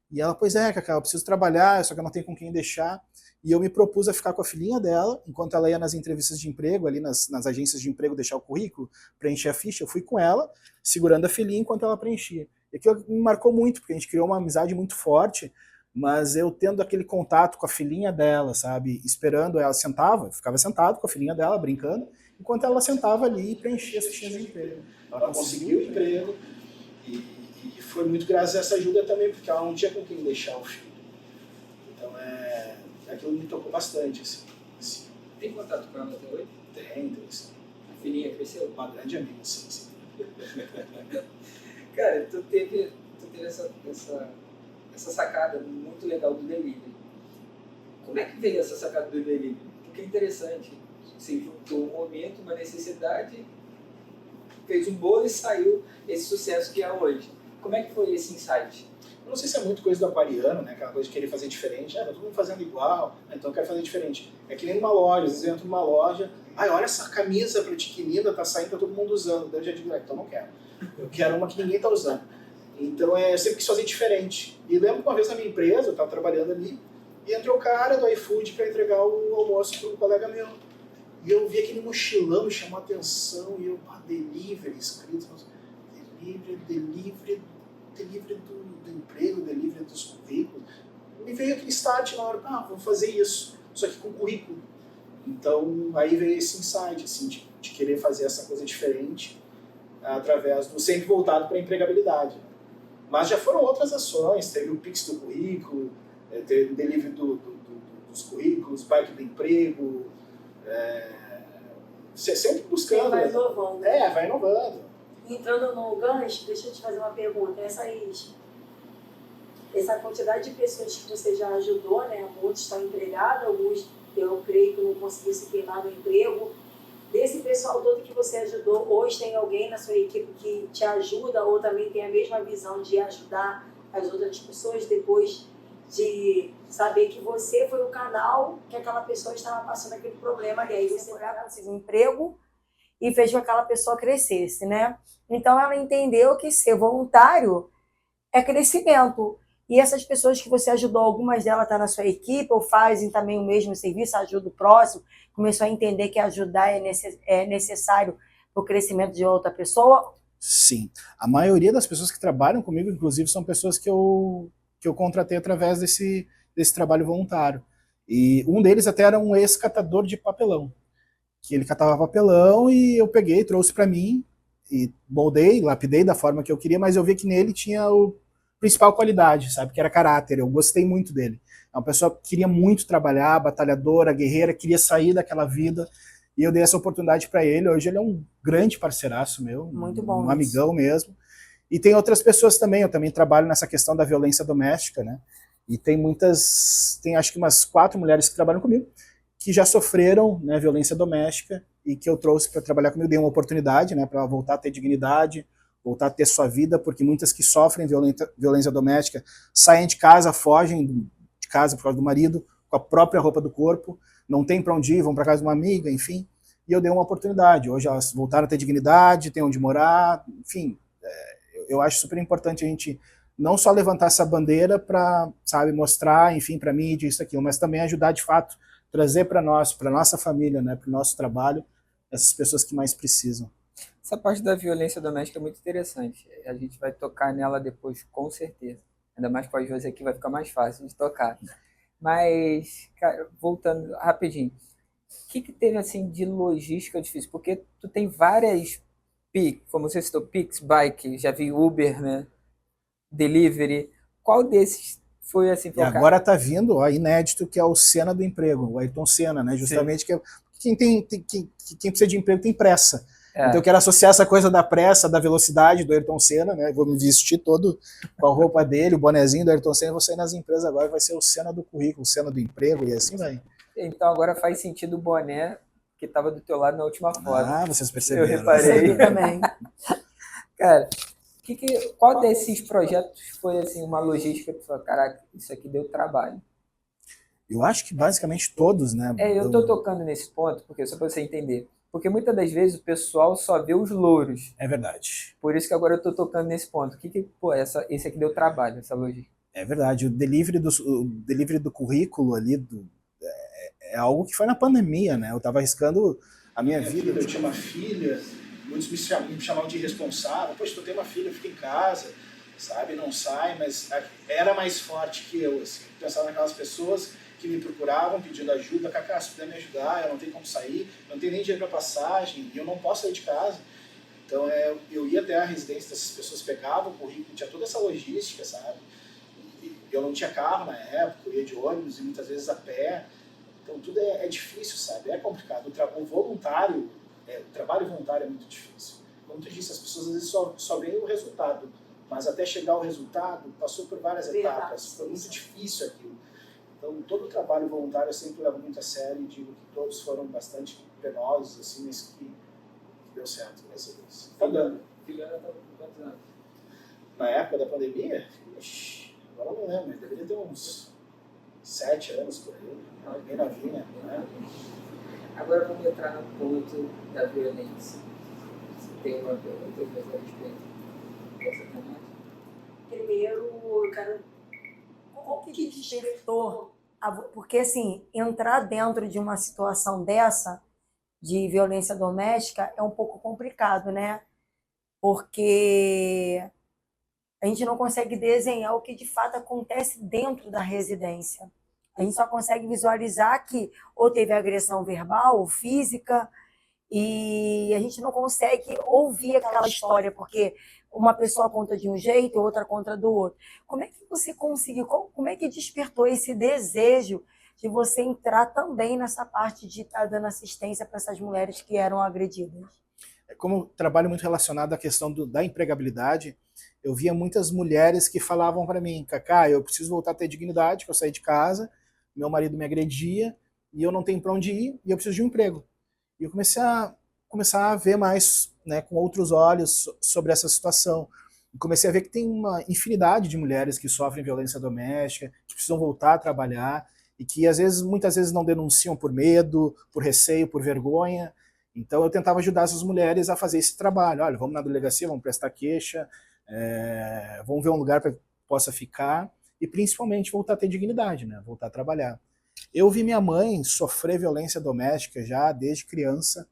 E ela, pois é, Cacá, eu preciso trabalhar, só que eu não tenho com quem deixar. E eu me propus a ficar com a filhinha dela, enquanto ela ia nas entrevistas de emprego, ali nas agências de emprego, deixar o currículo, preencher a ficha. Eu fui com ela, segurando a filhinha enquanto ela preenchia. E aquilo me marcou muito, porque a gente criou uma amizade muito forte, mas eu tendo aquele contato com a filhinha dela, sabe, esperando ela, ficava sentado com a filhinha dela, brincando, enquanto ela sentava ali e preenchia as fichinhas de emprego. Ela conseguiu o emprego e foi muito graças a essa ajuda também, porque ela não tinha com quem deixar o filho. Então, aquilo me tocou bastante, assim. Tem contato com ela até hoje? Tem sim. A filhinha cresceu? Uma grande amiga, sim. Cara, tu teve essa sacada muito legal do delivery. Como é que veio essa sacada do delivery? Porque é interessante. Você juntou um momento, uma necessidade, fez um bolo e saiu esse sucesso que é hoje. Como é que foi esse insight? Eu não sei se é muito coisa do aquariano, né? Aquela coisa de querer fazer diferente. Tá todo mundo fazendo igual, então eu quero fazer diferente. É que nem numa loja, às vezes eu entro numa loja, olha essa camisa pra ti que linda, tá saindo, tá todo mundo usando. Daí eu já digo, então não quero. Eu quero uma que ninguém tá usando. Então, eu sempre quis fazer diferente. E lembro que uma vez na minha empresa, eu estava trabalhando ali, e entrou o cara do iFood para entregar o almoço para um colega meu. E eu vi aquele mochilão, me chamou a atenção, e eu, delivery, escrito, delivery do emprego, delivery dos currículos. Me veio aquele start na hora, vamos fazer isso, só que com currículo. Então, aí veio esse insight, assim, de querer fazer essa coisa diferente, através do sempre voltado para a empregabilidade. Mas já foram outras ações, teve o Pix do currículo, teve o delivery dos currículos, bike do emprego, sempre buscando. Vai inovando. Vai inovando. Entrando no gancho, deixa eu te fazer uma pergunta. Essa quantidade de pessoas que você já ajudou, né? Muitos estão empregados, alguns eu creio que não conseguiram se firmar no emprego. Desse pessoal todo que você ajudou, hoje tem alguém na sua equipe que te ajuda ou também tem a mesma visão de ajudar as outras pessoas depois de saber que você foi o canal que aquela pessoa estava passando aquele problema e aí você conseguiu um emprego e fez com que aquela pessoa crescesse, né? Então ela entendeu que ser voluntário é crescimento. E essas pessoas que você ajudou, algumas delas estão na sua equipe ou fazem também o mesmo serviço, ajuda o próximo, começou a entender que ajudar é necessário para o crescimento de outra pessoa? Sim. A maioria das pessoas que trabalham comigo, inclusive, são pessoas que eu contratei através desse trabalho voluntário. E um deles até era um ex-catador de papelão, que ele catava papelão e eu peguei, trouxe para mim e moldei, lapidei da forma que eu queria, mas eu vi que nele tinha o principal qualidade, sabe, que era caráter. Eu gostei muito dele. É uma pessoa que queria muito trabalhar, batalhadora, guerreira, queria sair daquela vida, e eu dei essa oportunidade para ele. Hoje ele é um grande parceiraço meu, muito bom, um amigão mesmo. E tem outras pessoas também, eu também trabalho nessa questão da violência doméstica, né? E tem acho que umas 4 mulheres que trabalham comigo, que já sofreram, né, violência doméstica, e que eu trouxe para trabalhar comigo, dei uma oportunidade, né, para voltar a ter dignidade, voltar a ter sua vida, porque muitas que sofrem violência doméstica saem de casa, fogem de casa por causa do marido, com a própria roupa do corpo, não tem para onde ir, vão para casa de uma amiga, enfim, e eu dei uma oportunidade. Hoje elas voltaram a ter dignidade, têm onde morar, enfim, eu acho super importante a gente não só levantar essa bandeira para, sabe, mostrar, enfim, para mídia, isso, aquilo, mas também ajudar de fato, trazer para nós, para nossa família, né, para o nosso trabalho, essas pessoas que mais precisam. Essa parte da violência doméstica é muito interessante. A gente vai tocar nela depois, com certeza. Ainda mais com a Josi aqui, vai ficar mais fácil de tocar. Mas, cara, voltando rapidinho. O que teve, assim, de logística difícil? Porque tu tem várias Pix, como você citou, Pix, Bike, já vi Uber, né? Delivery. Qual desses foi, assim, E agora tá vindo, ó, inédito, que é o Senna do emprego, o Ayrton Senna, né? Justamente que quem precisa de emprego tem pressa. Então eu quero associar essa coisa da pressa, da velocidade do Ayrton Senna, né? Vou me vestir todo com a roupa dele, o bonezinho do Ayrton Senna, vou sair nas empresas agora, vai ser o Senna do currículo, o Senna do emprego, e assim vai. Então agora faz sentido o boné que estava do teu lado na última foto. Ah, vocês perceberam. Eu reparei. também. Cara, qual desses projetos foi, assim, uma logística que tu falou, caraca, isso aqui deu trabalho? Eu acho que basicamente todos, né? Eu tô tocando nesse ponto, porque só para você entender. Porque muitas das vezes o pessoal só vê os louros. É verdade. Por isso que agora eu tô tocando nesse ponto. Esse aqui deu trabalho, essa logística. É verdade. O delivery do currículo ali é algo que foi na pandemia, né? Eu tava arriscando a minha vida. Eu tinha uma filha, muitos me chamavam de irresponsável. Poxa, tu tem uma filha, fica em casa, sabe? Não sai, mas era mais forte que eu, assim. Pensava naquelas pessoas que me procuravam pedindo ajuda, Cacá, se puder me ajudar, eu não tenho como sair, não tenho nem dinheiro para passagem, e eu não posso sair de casa. Então eu ia até a residência dessas pessoas, pegavam o currículo, tinha toda essa logística, sabe? E eu não tinha carro na época, eu ia de ônibus e muitas vezes a pé. Então tudo é difícil, sabe? É complicado. O trabalho voluntário é muito difícil. Como tu disse, as pessoas às vezes só veem o resultado, mas até chegar ao resultado passou por várias etapas, foi muito difícil aquilo. Então, todo o trabalho voluntário eu sempre levo muito a sério e digo que todos foram bastante penosos, assim, mas que deu certo, graças a Deus. Tá dando. Filha tá com quantos anos? Na época da pandemia, agora não lembro, mas deveria ter uns 7 anos por aí, bem novinha, né? Agora vamos entrar no ponto da violência. Você tem uma pergunta a respeito dessa temática? quero... O que despertou? Porque, assim, entrar dentro de uma situação dessa, de violência doméstica, é um pouco complicado, né? Porque a gente não consegue desenhar o que de fato acontece dentro da residência. A gente só consegue visualizar que ou teve agressão verbal ou física, e a gente não consegue ouvir aquela história, porque uma pessoa conta de um jeito, outra conta do outro. Como é que você conseguiu, como é que despertou esse desejo de você entrar também nessa parte de estar dando assistência para essas mulheres que eram agredidas? Como eu trabalho muito relacionado à questão da empregabilidade, eu via muitas mulheres que falavam para mim, Cacá, eu preciso voltar a ter dignidade, que eu saí de casa, meu marido me agredia, e eu não tenho para onde ir, e eu preciso de um emprego. E eu comecei a ver mais, né, com outros olhos sobre essa situação. E comecei a ver que tem uma infinidade de mulheres que sofrem violência doméstica, que precisam voltar a trabalhar, e que muitas vezes não denunciam por medo, por receio, por vergonha. Então eu tentava ajudar essas mulheres a fazer esse trabalho. Olha, vamos na delegacia, vamos prestar queixa, vamos ver um lugar para que possa ficar, e principalmente voltar a ter dignidade, né? Voltar a trabalhar. Eu vi minha mãe sofrer violência doméstica já desde criança,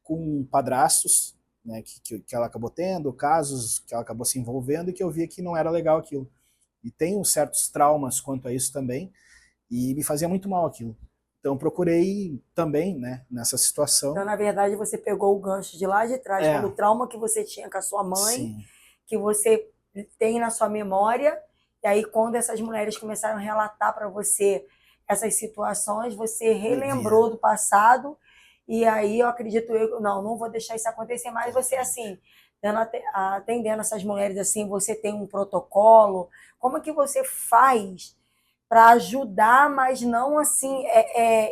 com padrastos, né, que ela acabou tendo, casos que ela acabou se envolvendo, e que eu via que não era legal aquilo. E tenho certos traumas quanto a isso também, e me fazia muito mal aquilo. Então procurei também, né, nessa situação. Então, na verdade, você pegou o gancho de lá de trás, pelo trauma que você tinha com a sua mãe, sim, que você tem na sua memória, e aí quando essas mulheres começaram a relatar para você essas situações, você relembrou do passado, e aí eu acredito, não vou deixar isso acontecer mais. Você, assim, atendendo essas mulheres, assim, você tem um protocolo, como é que você faz para ajudar, mas não assim,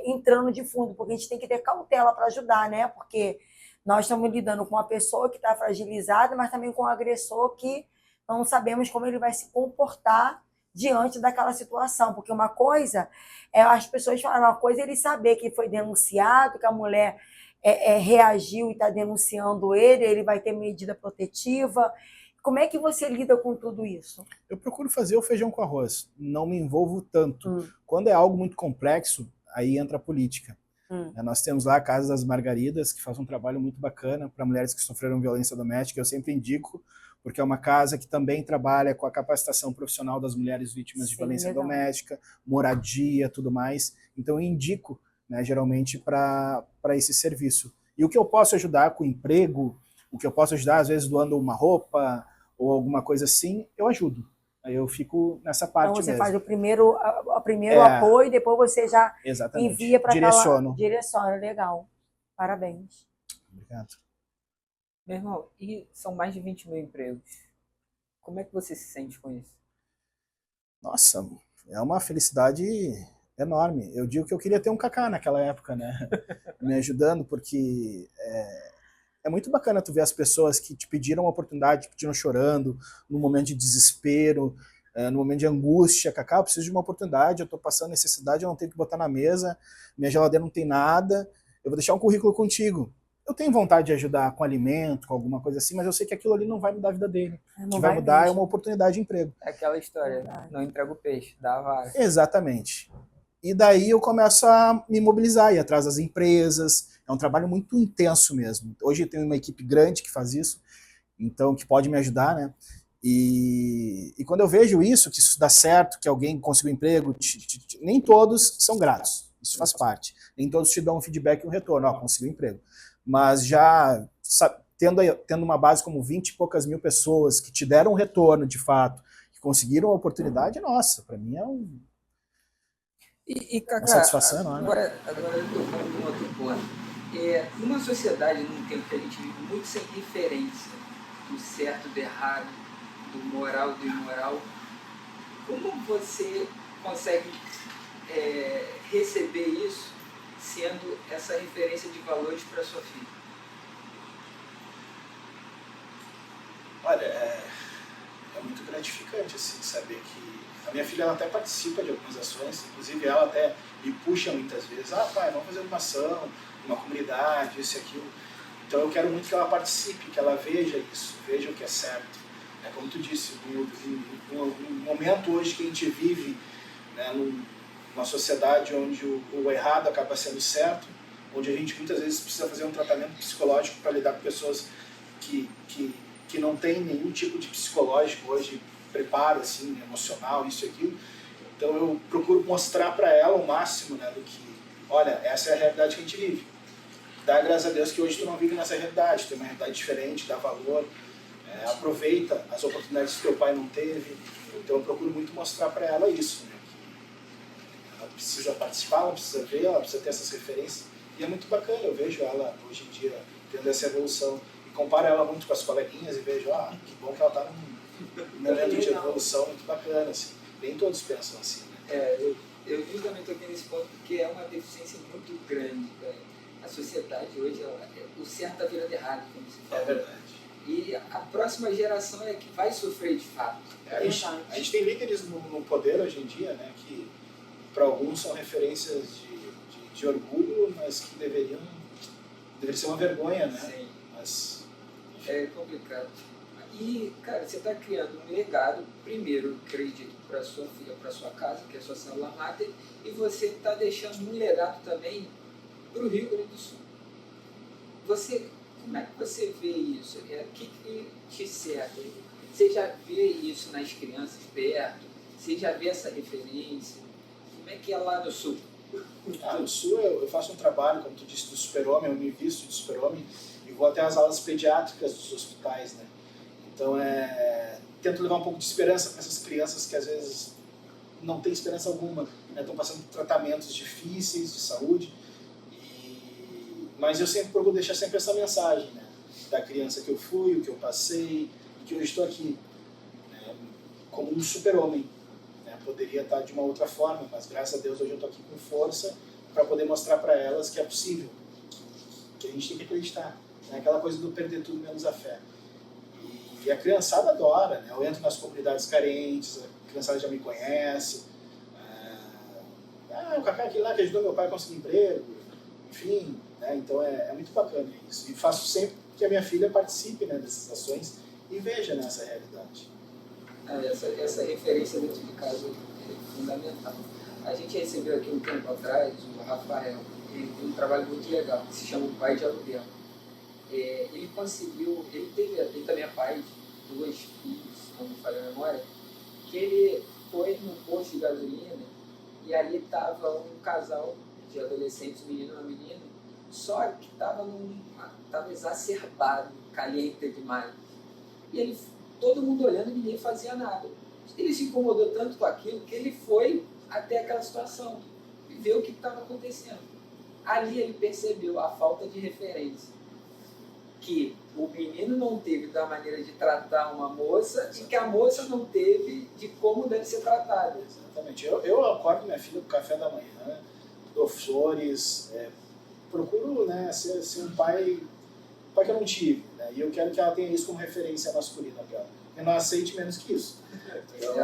entrando de fundo, porque a gente tem que ter cautela para ajudar, né? Porque nós estamos lidando com uma pessoa que está fragilizada, mas também com um agressor que não sabemos como ele vai se comportar diante daquela situação. Porque uma coisa as pessoas falam, uma coisa é ele saber que foi denunciado, que a mulher reagiu e está denunciando ele vai ter medida protetiva. Como é que você lida com tudo isso? Eu procuro fazer o feijão com arroz, não me envolvo tanto. Quando é algo muito complexo, aí entra a política. Nós temos lá a Casa das Margaridas, que faz um trabalho muito bacana para mulheres que sofreram violência doméstica. Eu sempre indico, porque é uma casa que também trabalha com a capacitação profissional das mulheres vítimas de violência doméstica, moradia, tudo mais. Então eu indico, né, geralmente, para esse serviço. E o que eu posso ajudar com emprego, o que eu posso ajudar, às vezes, doando uma roupa ou alguma coisa assim, eu ajudo. Aí eu fico nessa parte mesmo. Então você faz o primeiro apoio, depois você já envia para aquela... Direciona, legal. Parabéns. Obrigado. Meu irmão, e são mais de 20 mil empregos. Como é que você se sente com isso? Nossa, é uma felicidade enorme. Eu digo que eu queria ter um Cacá naquela época, né? Me ajudando, porque é muito bacana tu ver as pessoas que te pediram uma oportunidade, te pediram chorando, no momento de desespero, no momento de angústia. Cacá, eu preciso de uma oportunidade, eu tô passando necessidade, eu não tenho que botar na mesa, minha geladeira não tem nada, eu vou deixar um currículo contigo. Eu tenho vontade de ajudar com alimento, com alguma coisa assim, mas eu sei que aquilo ali não vai mudar a vida dele. O que vai mudar é uma oportunidade de emprego. É aquela história, não entrega o peixe, dá a vara. Exatamente. E daí eu começo a me mobilizar, ir atrás das empresas. É um trabalho muito intenso mesmo. Hoje eu tenho uma equipe grande que faz isso, então que pode me ajudar, né? E quando eu vejo isso, que isso dá certo, que alguém conseguiu um emprego, nem todos são gratos, isso faz parte. Nem todos te dão um feedback e um retorno, conseguiu um emprego. Mas já tendo uma base como 20 e poucas mil pessoas que te deram um retorno de fato, que conseguiram a oportunidade, nossa, para mim é Cacá, uma satisfação enorme. Agora eu estou falando de um outro ponto. Numa sociedade, num tempo que a gente vive muito sem referência do certo, do errado, do moral, do imoral, como você consegue receber isso sendo essa referência de valores para sua filha? Olha, é muito gratificante assim, saber que a minha filha ela até participa de algumas ações, inclusive ela até me puxa muitas vezes, pai, vamos fazer uma ação, uma comunidade, isso e aquilo. Então eu quero muito que ela participe, que ela veja isso, veja o que é certo. Como tu disse, no momento hoje que a gente vive, né, numa sociedade onde o errado acaba sendo certo, onde a gente muitas vezes precisa fazer um tratamento psicológico para lidar com pessoas que não têm nenhum tipo de psicológico hoje, preparo assim, emocional, isso e aquilo. Então eu procuro mostrar para ela o máximo, né, do que, olha, essa é a realidade que a gente vive. Dá graças a Deus que hoje tu não vive nessa realidade, tem uma realidade diferente, dá valor, aproveita as oportunidades que teu pai não teve. Então eu procuro muito mostrar para ela isso, né, que ela precisa participar, ela precisa ver, ela precisa ter essas referências. E é muito bacana, eu vejo ela hoje em dia tendo essa evolução. E comparo ela muito com as coleguinhas e vejo, que bom que ela está num momento de evolução muito bacana, assim. Nem todos pensam assim, né? Eu justamente toquei nesse ponto porque é uma deficiência muito grande. A sociedade hoje, o certo está virando errado, como se fala. É verdade. E a próxima geração é que vai sofrer de fato. A gente tem líderes no poder hoje em dia, né, que para alguns são referências de orgulho, mas que deveria ser uma vergonha, né? Sim. Mas é complicado. E, cara, você está criando um legado, primeiro, acredito, para sua filha, para sua casa, que é a sua célula máter, e você está deixando um legado também para o Rio Grande do Sul. Como é que você vê isso? O que te serve? Você já vê isso nas crianças perto? Você já vê essa referência? Como é que é lá no Sul? No Sul eu faço um trabalho, como tu disse, do super-homem, eu me visto de super-homem e vou até as aulas pediátricas dos hospitais, né? Então tento levar um pouco de esperança para essas crianças que às vezes não têm esperança alguma, né? Estão passando por tratamentos difíceis de saúde, mas eu sempre procuro deixar sempre essa mensagem, né? Da criança que eu fui, o que eu passei, e que hoje estou aqui, né? Como um super-homem. Poderia estar de uma outra forma, mas graças a Deus hoje eu estou aqui com força para poder mostrar para elas que é possível, que a gente tem que acreditar, né? Aquela coisa do perder tudo menos a fé. E a criançada adora, né? Eu entro nas comunidades carentes, a criançada já me conhece, o Cacá aquele lá que ajudou meu pai a conseguir emprego, enfim, né? Então é muito bacana isso. E faço sempre que a minha filha participe, né, dessas ações e veja nessa realidade. Essa referência dentro de casa é fundamental. A gente recebeu aqui um tempo atrás o Rafael, ele tem um trabalho muito legal, que se chama O Pai de Aluguel. Ele também é pai de 2 filhos, como falha a memória, que ele foi no posto de gasolina e ali estava um casal de adolescentes, um menino e uma menina, só que estava exacerbado, caliente demais. E todo mundo olhando e ninguém fazia nada. Ele se incomodou tanto com aquilo que ele foi até aquela situação e viu o que estava acontecendo. Ali ele percebeu a falta de referência, que o menino não teve da maneira de tratar uma moça e que a moça não teve de como deve ser tratada. Exatamente. Eu acordo minha filha com o café da manhã, né? Dou flores, procuro, né, ser um pai que eu não tive, né? E eu quero que ela tenha isso como referência masculina dela. Eu não aceite menos que isso. Então,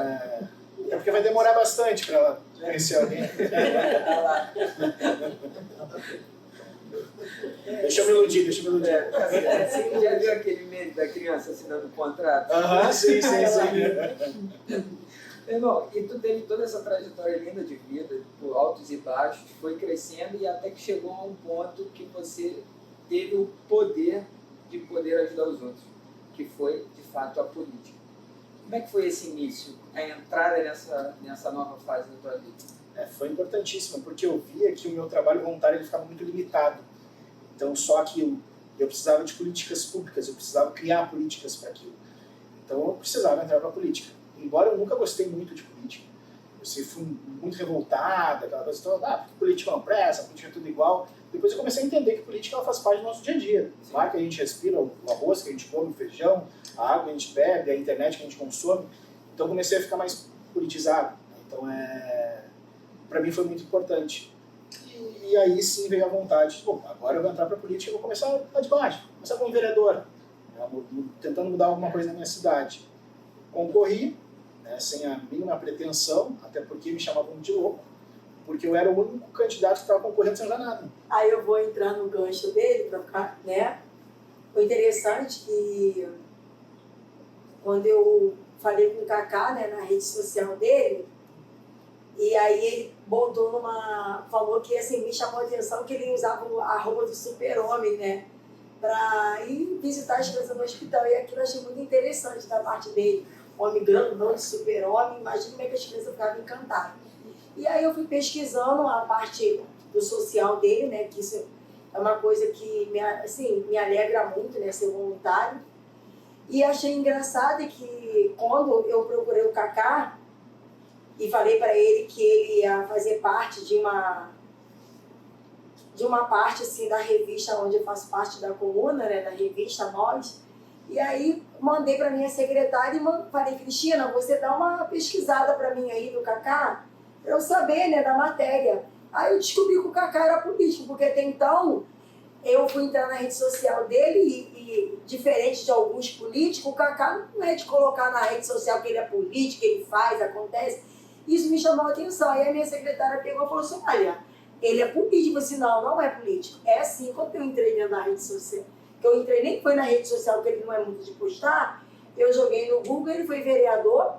porque vai demorar bastante para ela conhecer alguém. Deixa eu me iludir. Você já viu aquele meme da criança assinando um contrato? Sim. Irmão, e tu teve toda essa trajetória linda de vida, por altos e baixos, foi crescendo e até que chegou a um ponto que você teve o poder de poder ajudar os outros, que foi, de fato, a política. Como é que foi esse início, a entrada nessa nova fase da tua vida? Foi importantíssimo, porque eu via que o meu trabalho voluntário ele ficava muito limitado. Então, só aquilo. Eu precisava de políticas públicas, eu precisava criar políticas para aquilo. Então, eu precisava entrar para a política. Embora eu nunca gostei muito de política. Eu sempre fui muito revoltada, aquela coisa toda, porque política não presta, política é tudo igual. Depois eu comecei a entender que política ela faz parte do nosso dia a dia. Claro que a gente respira o arroz que a gente come, o feijão, a água que a gente bebe, a internet que a gente consome. Então eu comecei a ficar mais politizado. Então para mim foi muito importante. E aí sim veio a vontade. Bom, agora eu vou entrar para a política e vou começar lá de baixo. Começar como vereador, tentando mudar alguma coisa na minha cidade. Concorri, né, sem a mínima pretensão, até porque me chamavam de louco, porque eu era o único candidato que estava concorrendo sem ajudar nada. Aí eu vou entrar no gancho dele para ficar, né? O interessante é que quando eu falei com o Kaká, né, na rede social dele, e aí ele falou que assim, me chamou a atenção que ele usava a roupa do super-homem, né, para ir visitar as crianças no hospital, e aquilo eu achei muito interessante da parte dele, homem grandão de super-homem, imagina como é que as crianças ficavam encantadas. E aí eu fui pesquisando a parte do social dele, né, que isso é uma coisa que me alegra muito, né, ser voluntário. E achei engraçado que quando eu procurei o Kaká e falei para ele que ele ia fazer parte de uma parte assim, da revista onde eu faço parte da coluna, né, da revista Nós, e aí mandei para minha secretária e falei, Cristina, você dá uma pesquisada para mim aí do Kaká, para eu saber, né, da matéria. Aí eu descobri que o Kaká era político, porque até então eu fui entrar na rede social dele e diferente de alguns políticos, o Kaká não é de colocar na rede social que ele é político, que ele faz, acontece. Isso me chamou a atenção. Aí a minha secretária pegou e falou assim, olha, ele é político. Eu disse, não é político. É assim, quando eu entrei dentro da rede social, que eu entrei, nem foi na rede social, porque ele não é muito de postar, eu joguei no Google, ele foi vereador.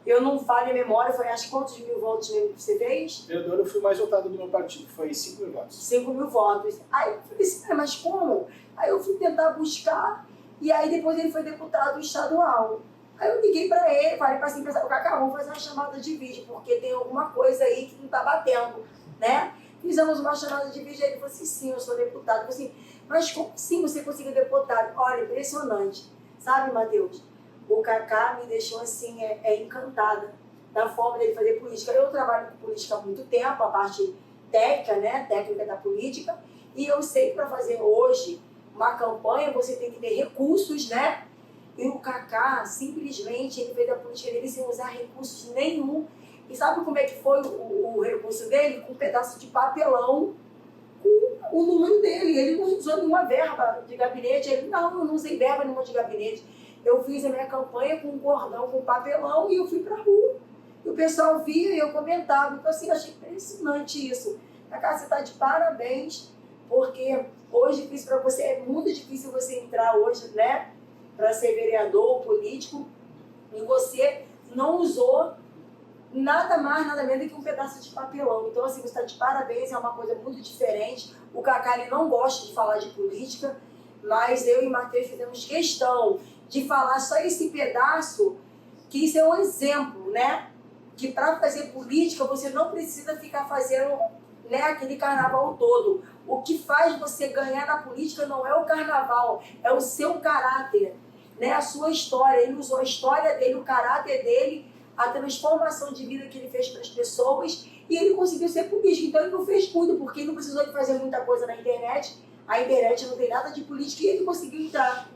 Eu não falho a memória, foi acho quantos mil votos mesmo que você fez? Vereador, eu fui mais votado do meu partido, foi 5 mil votos. 5 mil votos. Aí eu falei assim, mas como? Aí eu fui tentar buscar, e aí depois ele foi deputado estadual. Aí eu liguei para ele, falei para assim, o Kaká, vamos fazer uma chamada de vídeo, porque tem alguma coisa aí que não está batendo, né? Fizemos uma chamada de vídeo, aí ele falou assim, sim, eu sou deputado. Eu falei assim, mas como assim você conseguiu deputado? Olha, impressionante. Sabe, Matheus? O Kaká me deixou assim, encantada da forma dele fazer política. Eu trabalho com política há muito tempo, a parte técnica, né, técnica da política, e eu sei que para fazer hoje uma campanha você tem que ter recursos, né? E o Kaká, simplesmente, ele fez a política dele sem usar recursos nenhum. E sabe como é que foi o recurso dele? Com um pedaço de papelão, com o número dele. Ele não usou nenhuma verba de gabinete. Ele, não, eu não usei verba nenhuma de gabinete. Eu fiz a minha campanha com um cordão, com papelão, e eu fui pra rua. E o pessoal via e eu comentava. Então, assim, eu achei impressionante isso. Kaká, você está de parabéns, porque hoje, difícil para você, é muito difícil você entrar hoje, né, para ser vereador ou político, e você não usou nada mais, nada menos do que um pedaço de papelão. Então, assim, você está de parabéns, é uma coisa muito diferente. O Kaká, ele não gosta de falar de política, mas eu e o Matheus fizemos questão de falar só esse pedaço, que isso é um exemplo, né? Que para fazer política você não precisa ficar fazendo, né, aquele carnaval todo. O que faz você ganhar na política não é o carnaval, é o seu caráter, né? A sua história. Ele usou a história dele, o caráter dele, a transformação de vida que ele fez para as pessoas, e ele conseguiu ser político. Então ele não fez tudo, porque ele não precisou de fazer muita coisa na internet. A internet não tem nada de política e ele conseguiu entrar.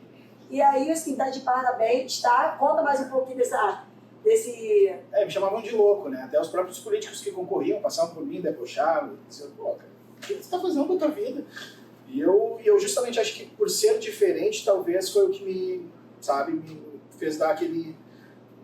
E aí, assim, tá de parabéns, tá? Conta mais um pouquinho desse... Me chamavam de louco, né? Até os próprios políticos que concorriam passavam por mim, debochavam, diziam, pô, cara, o que você tá fazendo com a tua vida? E eu justamente acho que por ser diferente, talvez foi o que me fez dar me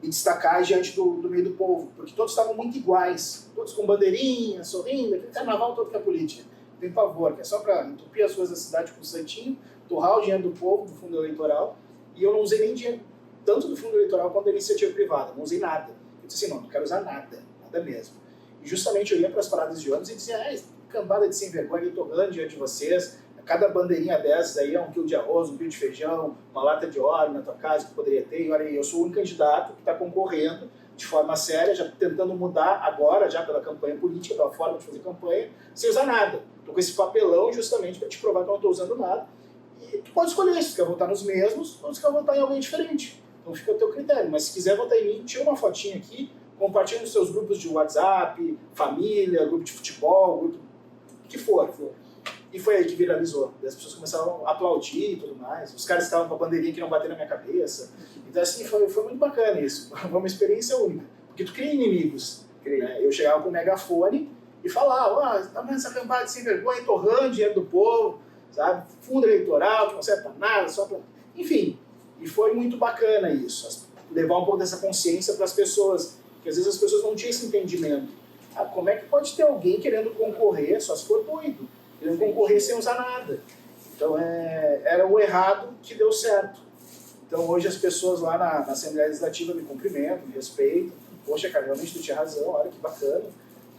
destacar diante do meio do povo, porque todos estavam muito iguais, todos com bandeirinha, sorrindo, aquele carnaval todo que é política. Tem pavor, que é só para entupir as ruas da cidade com santinho, torrar o dinheiro do povo, do fundo eleitoral, e eu não usei nem dinheiro, tanto do fundo eleitoral quanto da iniciativa privada, não usei nada. Eu disse assim, não quero usar nada mesmo. E justamente eu ia para as paradas de ônibus e dizia, cambada de sem vergonha, eu tô ganhando diante de vocês, cada bandeirinha dessas aí é 1 quilo de arroz, 1 quilo de feijão, uma lata de óleo na tua casa que poderia ter, e olha aí, eu sou um candidato que está concorrendo de forma séria, já tentando mudar agora, já pela campanha política, pela forma de fazer campanha, sem usar nada. Estou com esse papelão justamente para te provar que eu não estou usando nada. E tu pode escolher se tu quer votar nos mesmos ou se quer votar em alguém diferente. Então fica o teu critério. Mas se quiser votar em mim, tira uma fotinha aqui, compartilha nos seus grupos de WhatsApp, família, grupo de futebol, grupo que for. E foi aí que viralizou. E as pessoas começaram a aplaudir e tudo mais. Os caras estavam com a bandeirinha que não bater na minha cabeça. Então assim, foi muito bacana isso. Foi uma experiência única. Porque tu cria inimigos. Né? Eu chegava com o megafone e falava, tá vendo essa cambada de sem vergonha, torrando dinheiro do povo, sabe? Fundo eleitoral, que não serve pra nada, só pra... Enfim, e foi muito bacana isso. Levar um pouco dessa consciência para as pessoas, que às vezes as pessoas não tinham esse entendimento. Como é que pode ter alguém querendo concorrer, só se for doido, querendo concorrer sem usar nada? Então era o errado que deu certo. Então hoje as pessoas lá na Assembleia Legislativa me cumprimentam, me respeitam. Poxa, cara, realmente tu tinha razão, olha que bacana.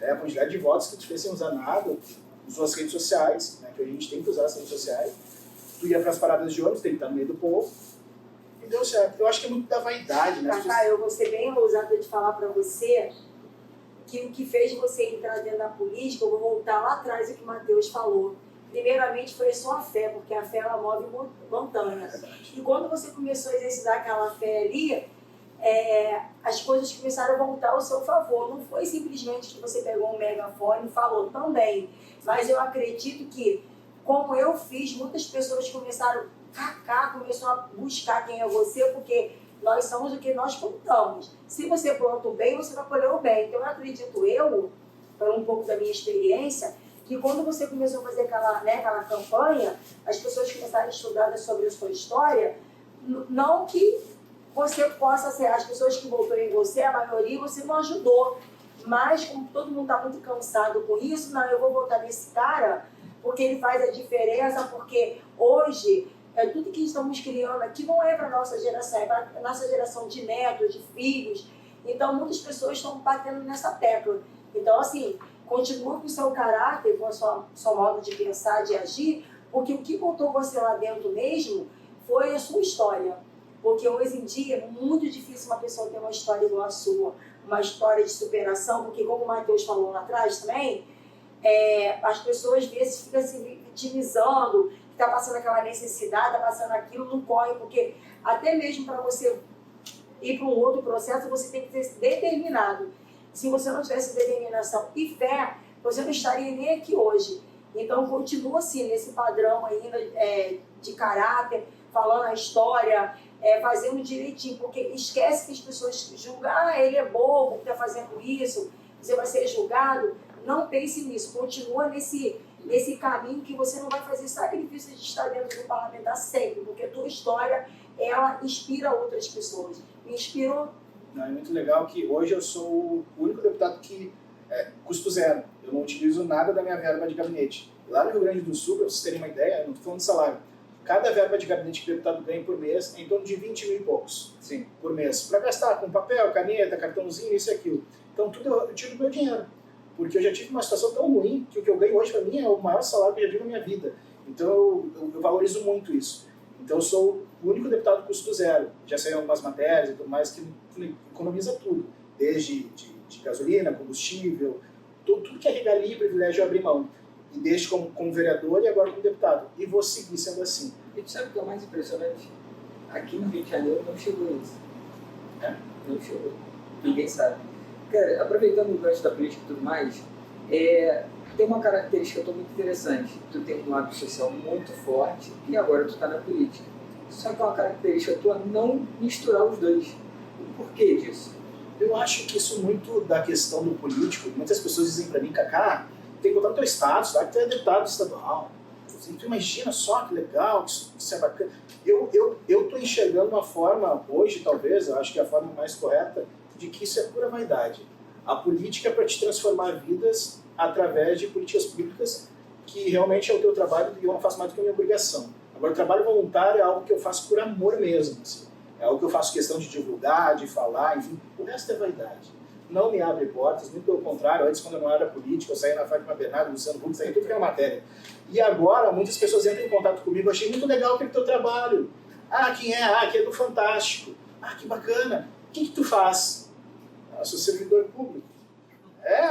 A quantidade de votos que tu fez sem usar nada, usou as redes sociais, né, que a gente tem que usar as redes sociais. Tu ia para as paradas de ônibus, tem que estar no meio do povo. E deu certo. Eu acho que é muito da vaidade, né? Cacá, eu vou ser bem ousada de falar para você que o que fez você entrar dentro da política, eu vou voltar lá atrás o que o Matheus falou. Primeiramente foi a sua fé, porque a fé ela move montanhas. E quando você começou a exercitar aquela fé ali, as coisas começaram a voltar ao seu favor. Não foi simplesmente que você pegou um megafone e falou também. Mas eu acredito que, como eu fiz, muitas pessoas começaram, Cacá começou a buscar quem é você, porque nós somos o que nós plantamos. Se você planta o bem, você vai colher o bem. Então eu acredito, por um pouco da minha experiência, que quando você começou a fazer aquela campanha, as pessoas começaram a estudar sobre a sua história, não que você possa ser, as pessoas que votaram em você, a maioria você não ajudou, mas como todo mundo está muito cansado com isso, não, eu vou votar nesse cara, porque ele faz a diferença, porque hoje, tudo que estamos criando aqui não é para a nossa geração, é para a nossa geração de netos, de filhos, então muitas pessoas estão batendo nessa tecla. Então, assim, continua com o seu caráter, com o seu modo de pensar, de agir, porque o que botou você lá dentro mesmo foi a sua história. Porque hoje em dia é muito difícil uma pessoa ter uma história igual a sua, uma história de superação, porque como o Matheus falou lá atrás também, as pessoas às vezes ficam se vitimizando, que está passando aquela necessidade, está passando aquilo, não corre, porque até mesmo para você ir para um outro processo, você tem que ser determinado. Se você não tivesse determinação e fé, você não estaria nem aqui hoje. Então, continua assim, nesse padrão ainda de caráter, falando a história, fazendo direitinho, porque esquece que as pessoas julgam, ele é bobo, que está fazendo isso, você vai ser julgado. Não pense nisso, continua nesse caminho que você não vai fazer sacrifício de estar dentro do parlamentar sempre, porque a tua história, ela inspira outras pessoas. Me inspirou. É muito legal que hoje eu sou o único deputado que custo zero. Eu não utilizo nada da minha verba de gabinete. Lá no Rio Grande do Sul, para vocês terem uma ideia, eu não estou falando de salário, cada verba de gabinete que o deputado ganha por mês é em torno de 20 mil e poucos. Sim. Por mês. Para gastar com papel, caneta, cartãozinho, isso e aquilo. Então tudo eu tiro do meu dinheiro. Porque eu já tive uma situação tão ruim que o que eu ganho hoje para mim é o maior salário que eu já vi na minha vida. Então eu valorizo muito isso. Então eu sou o único deputado custo zero. Já saí algumas matérias e tudo mais que economiza tudo. Desde de gasolina, combustível, tudo que é regalia e privilégio eu abri mão. E desde como vereador e agora como deputado. E vou seguir sendo assim. E tu sabe o que é o mais impressionante? Aqui no Rio de Janeiro não chegou isso. Não chegou. Ninguém sabe. Cara, aproveitando o gancho da política e tudo mais, tem uma característica muito interessante. Tu tem um hábito social muito forte e agora tu está na política. Só que é uma característica tua não misturar os dois. O porquê disso? Eu acho que isso muito da questão do político. Muitas pessoas dizem para mim, Cacá, tem que botar no teu status, tá? Que tu é deputado estadual. Tu imagina só que legal, isso é bacana. Eu tô enxergando uma forma, hoje talvez, eu acho que é a forma mais correta, de que isso é pura vaidade. A política é para te transformar vidas através de políticas públicas, que realmente é o teu trabalho e eu não faço mais do que a minha obrigação. Agora, o trabalho voluntário é algo que eu faço por amor mesmo. Assim. É algo que eu faço questão de divulgar, de falar, enfim. O resto é vaidade. Não me abre portas, muito pelo contrário. Antes, quando eu não era político, eu saía na Fátima Bernardo, Luciano Huck, saía tudo que era matéria. E agora, muitas pessoas entram em contato comigo. Eu achei muito legal aquele teu trabalho. Ah, quem é? Ah, que é do Fantástico. Ah, que bacana. O que tu faz? Ah, sou servidor público.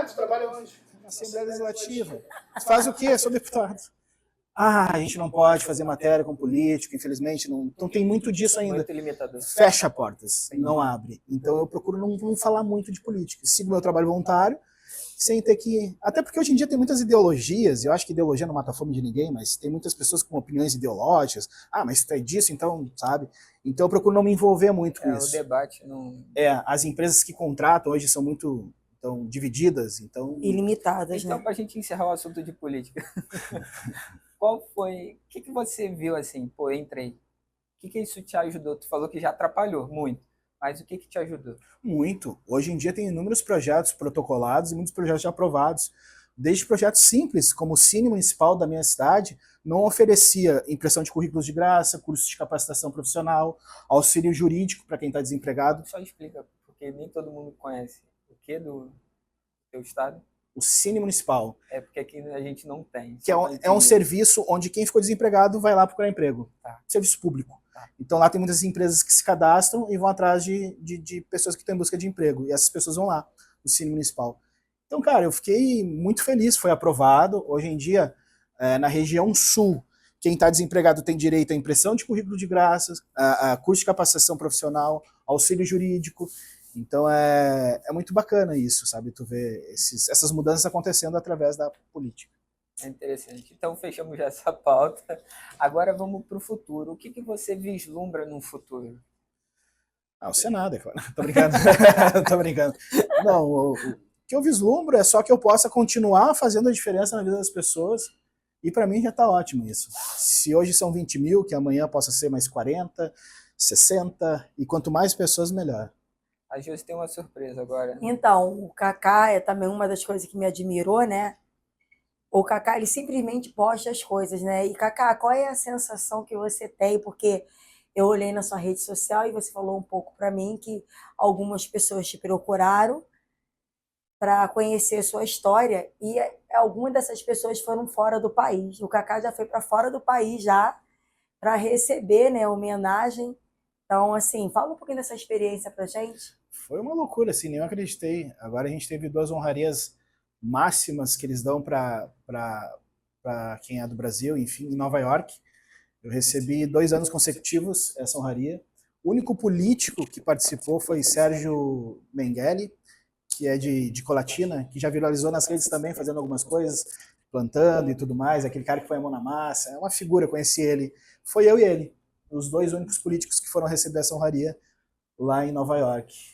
Tu trabalha onde? Na Assembleia Legislativa. Faz o quê? Sou deputado. A gente não pode fazer matéria com político, infelizmente. Não tem muito disso ainda. Muito limitador. Fecha portas, não abre. Então eu procuro não falar muito de política. Sigo meu trabalho voluntário, sem ter que... Até porque hoje em dia tem muitas ideologias, eu acho que ideologia não mata a fome de ninguém, mas tem muitas pessoas com opiniões ideológicas. Mas tu é disso, então, sabe? Então eu procuro não me envolver muito com isso. O debate não... As empresas que contratam hoje são muito... Estão divididas, então... Ilimitadas, Então, né? para a gente encerrar o assunto de política, qual foi... O que você viu assim, pô, entrei? O que isso te ajudou? Tu falou que já atrapalhou muito, mas o que te ajudou? Muito. Hoje em dia tem inúmeros projetos protocolados e muitos projetos já aprovados. desde projetos simples, como o Cine Municipal da minha cidade, não oferecia impressão de currículos de graça, cursos de capacitação profissional, auxílio jurídico para quem está desempregado. Só explica, porque nem todo mundo conhece. O que do teu estado? O Cine Municipal. É porque aqui a gente não tem. Que é um serviço onde quem ficou desempregado vai lá procurar emprego. Tá. Serviço público. Tá. Então lá tem muitas empresas que se cadastram e vão atrás de pessoas que estão em busca de emprego. E essas pessoas vão lá, no Cine Municipal. Então, cara, eu fiquei muito feliz, foi aprovado. Hoje em dia, na região sul, quem está desempregado tem direito à impressão de currículo de graça, a curso de capacitação profissional, auxílio jurídico. Então é muito bacana isso, sabe? Tu vê essas mudanças acontecendo através da política. É interessante. Então fechamos já essa pauta. Agora vamos para o futuro. O que você vislumbra no futuro? O Senado, é claro. Tô brincando. Tô brincando. Não, o que eu vislumbro é só que eu possa continuar fazendo a diferença na vida das pessoas. E para mim já está ótimo isso. Se hoje são 20 mil, que amanhã possa ser mais 40, 60, e quanto mais pessoas, melhor. A Josi tem uma surpresa agora. Então, o Kaká é também uma das coisas que me admirou, né? O Kaká, ele simplesmente posta as coisas, né? E, Kaká, qual é a sensação que você tem? Porque eu olhei na sua rede social e você falou um pouco para mim que algumas pessoas te procuraram para conhecer sua história e algumas dessas pessoas foram fora do país. O Kaká já foi para fora do país já para receber, né, homenagem. Então, assim, fala um pouquinho dessa experiência pra gente. Foi uma loucura, assim, nem eu acreditei. Agora a gente teve 2 honrarias máximas que eles dão para quem é do Brasil, enfim, em Nova York. Eu recebi 2 anos consecutivos essa honraria. O único político que participou foi Sérgio Mengele, que é de Colatina, que já viralizou nas redes também, fazendo algumas coisas, plantando e tudo mais. Aquele cara que foi a mão na massa, é uma figura, eu conheci ele. Foi eu e ele, os 2 únicos políticos que foram receber essa honraria lá em Nova York.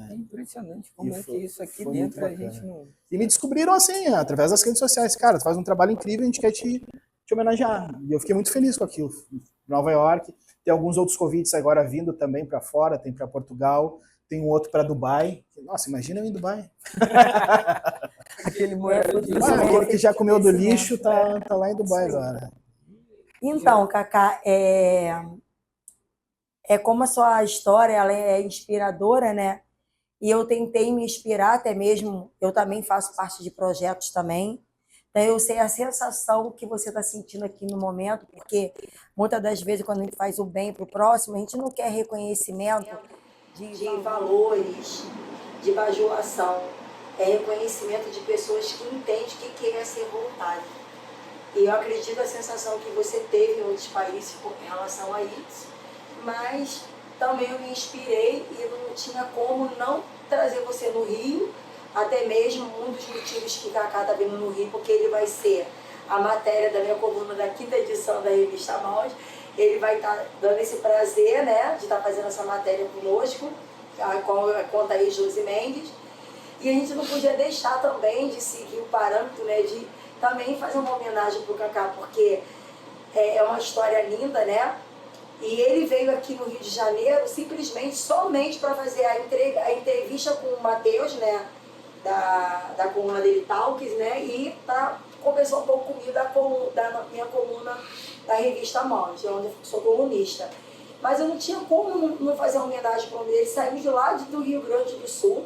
É impressionante como é que isso aqui dentro a gente não... E me descobriram assim, através das redes sociais. Cara, tu faz um trabalho incrível, a gente quer te homenagear. E eu fiquei muito feliz com aquilo. Nova York, tem alguns outros convites agora vindo também para fora, tem para Portugal, tem um outro para Dubai. Nossa, imagina eu em Dubai. Aquele morador de aquele que já comeu do lixo tá lá em Dubai agora. Então, Kaká, como a sua história ela é inspiradora, né? E eu tentei me inspirar, até mesmo, eu também faço parte de projetos também. Então, eu sei a sensação que você está sentindo aqui no momento, porque muitas das vezes, quando a gente faz o bem para o próximo, a gente não quer reconhecimento de valores, de bajulação. É reconhecimento de pessoas que entendem o que é ser voluntário. E eu acredito na sensação que você teve em outros países em relação a isso, mas também eu me inspirei e não tinha como não trazer você no Rio, até mesmo um dos motivos que o Kaká está vindo no Rio, porque ele vai ser a matéria da minha coluna da 5ª edição da revista Mãos. Ele vai estar dando esse prazer, né, de estar fazendo essa matéria conosco, conta aí Josi Mendes. E a gente não podia deixar também de seguir o parâmetro, né, de também fazer uma homenagem para o Kaká, porque é uma história linda, né? E ele veio aqui no Rio de Janeiro simplesmente, somente para fazer a entrevista com o Matheus, né? Da coluna dele, Talks, né? E para conversar um pouco comigo da minha coluna da revista Mãos, onde eu sou colunista. Mas eu não tinha como não fazer uma homenagem para ele. Saímos de lá do Rio Grande do Sul.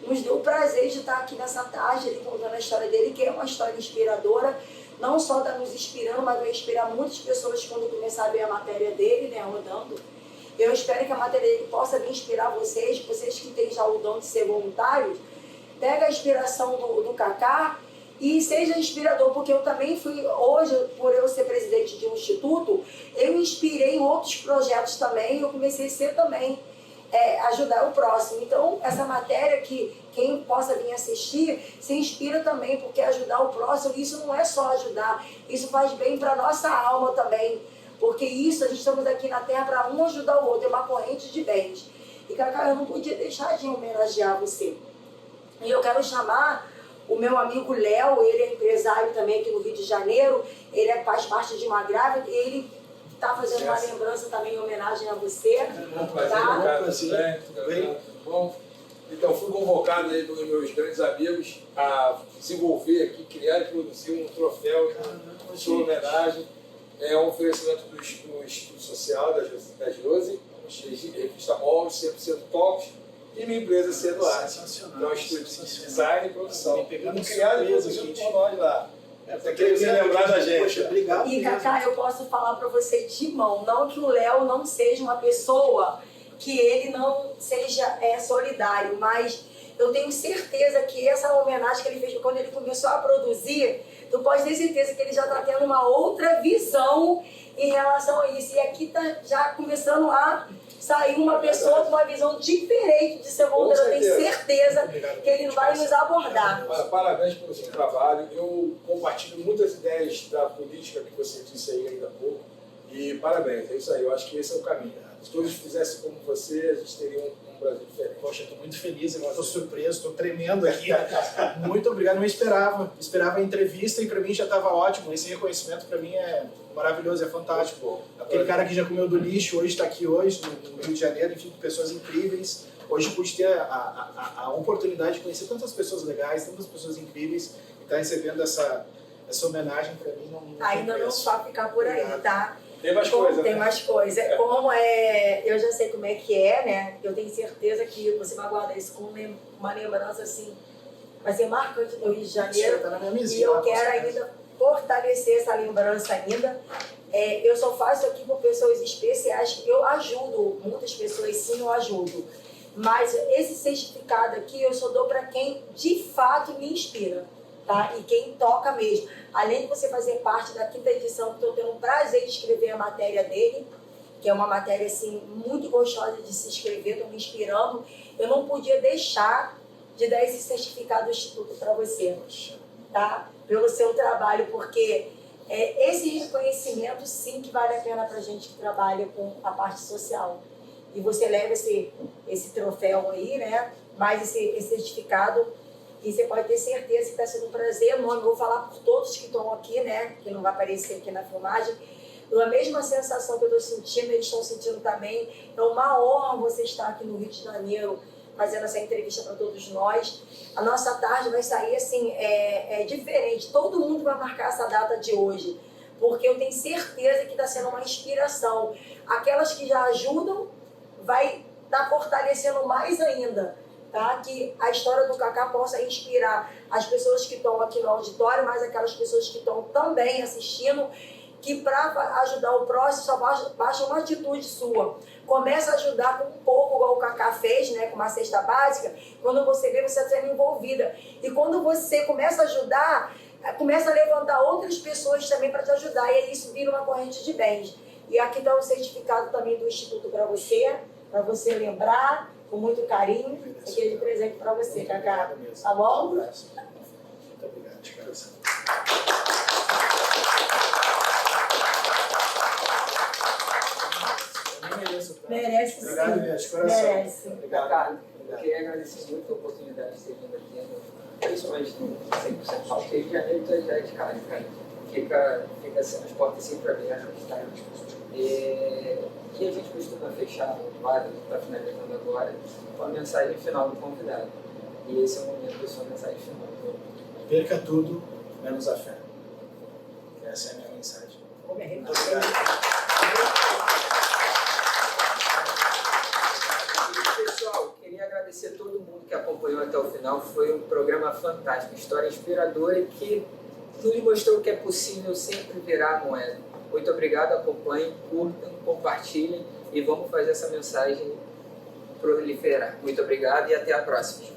Nos deu o prazer de estar aqui nessa tarde, ele contando a história dele, que é uma história inspiradora. Não só está nos inspirando, mas vai inspirar muitas pessoas quando começar a ver a matéria dele, né, rodando. Eu espero que a matéria dele possa me inspirar vocês que têm já o dom de ser voluntários. Pega a inspiração do Kaká e seja inspirador, porque eu também fui, hoje, por eu ser presidente de um instituto, eu inspirei em outros projetos também, eu comecei a ser também, ajudar o próximo. Então, essa matéria que quem possa vir assistir se inspira também, porque ajudar o próximo, isso não é só ajudar, isso faz bem para a nossa alma também, porque isso, a gente estamos aqui na Terra para um ajudar o outro, é uma corrente de bens. E, Kaká, eu não podia deixar de homenagear você. E eu quero chamar o meu amigo Léo, ele é empresário também aqui no Rio de Janeiro, ele faz parte de uma grávida, ele está fazendo uma lembrança também em homenagem a você. Bom prazer, tá? Tudo bem? Tudo bom? Então, fui convocado colocado aí pelos meus grandes amigos a desenvolver aqui, criar e produzir um troféu em sua homenagem. É um oferecimento do Estudo Social da Josi, revista MOL, 100% Talks, e minha empresa Cedo Arte. Então, estúdio de design e produção. Tudo criado e produzido por nós lá. Você quer lembrar da gente. Poxa, obrigado. E, Cacá, eu posso falar para você de mão, não que o Léo não seja uma pessoa que ele não seja solidário, mas eu tenho certeza que essa homenagem que ele fez quando ele começou a produzir, tu pode ter certeza que ele já está tendo uma outra visão em relação a isso. E aqui está já começando a sair uma pessoa com uma visão diferente de ser volta. Eu tenho certeza que ele vai nos abordar. Parabéns pelo seu trabalho. Eu compartilho muitas ideias da política que você disse aí ainda há pouco. E parabéns, é isso aí. Eu acho que esse é o caminho. Se todos fizessem como você, a gente teria um Brasil diferente. Poxa, estou muito feliz, estou surpreso, estou tremendo aqui. Muito obrigado, não esperava a entrevista e para mim já estava ótimo. Esse reconhecimento para mim é maravilhoso, é fantástico. Aquele cara que já comeu do lixo, hoje está aqui hoje, no Rio de Janeiro, enfim, pessoas incríveis. Hoje pude ter a oportunidade de conhecer tantas pessoas legais, tantas pessoas incríveis, e estar recebendo essa homenagem para mim não ainda não só ficar por aí, tá? Tem mais coisa, Tem né? mais coisa. Como eu já sei como é que é, né? Eu tenho certeza que você vai guardar isso com uma lembrança assim, vai ser marcante do Rio de Janeiro. Tá na minha E mesinha, eu com quero certeza. ainda fortalecer essa lembrança ainda. Eu só faço aqui com pessoas especiais. Eu ajudo muitas pessoas, sim, eu ajudo. Mas esse certificado aqui eu só dou para quem de fato me inspira, tá? E quem toca mesmo. Além de você fazer parte da 5ª edição, que eu tenho o prazer de escrever a matéria dele, que é uma matéria assim, muito gostosa de se escrever, estou me inspirando, eu não podia deixar de dar esse certificado do Instituto para você, tá? Pelo seu trabalho, porque esse reconhecimento sim que vale a pena para a gente que trabalha com a parte social. E você leva esse troféu aí, né? Mais esse certificado. E você pode ter certeza que está sendo um prazer enorme. Eu vou falar por todos que estão aqui, né? Que não vai aparecer aqui na filmagem. A mesma sensação que eu estou sentindo, eles estão sentindo também. É uma honra você estar aqui no Rio de Janeiro, fazendo essa entrevista para todos nós. A nossa tarde vai sair assim, diferente. Todo mundo vai marcar essa data de hoje, porque eu tenho certeza que está sendo uma inspiração. Aquelas que já ajudam, vai estar fortalecendo mais ainda. Tá? Que a história do Cacá possa inspirar as pessoas que estão aqui no auditório, mas aquelas pessoas que estão também assistindo, que para ajudar o próximo só basta uma atitude sua. Começa a ajudar com um pouco, igual o Cacá fez, né, com uma cesta básica. Quando você vê, você está sendo envolvida. E quando você começa a ajudar, começa a levantar outras pessoas também para te ajudar. E aí isso vira uma corrente de bens. E aqui está o certificado também do Instituto para você lembrar, com muito carinho, aqui de presente para você, Cacá. Tá bom? Muito obrigado, de coração. Merece sim. Obrigado mesmo, de coração. Merece. Obrigado. Cara, eu queria agradecer muito a oportunidade de ter vindo aqui, principalmente no 100% Talks. Rio de Janeiro, tu já é de casa, cara. Fica assim, as portas sempre abertas, tá? E a gente costuma fechar o quadro, está finalizando agora, com a mensagem final do convidado. E esse é o momento da sua mensagem final. Perca tudo, menos a fé. Essa é a minha mensagem. Muito obrigado. Pessoal, queria agradecer a todo mundo que acompanhou até o final. Foi um programa fantástico, história inspiradora que nos mostrou que é possível sempre virar a moeda. Muito obrigado, acompanhem, curtam, compartilhem e vamos fazer essa mensagem proliferar. Muito obrigado e até a próxima.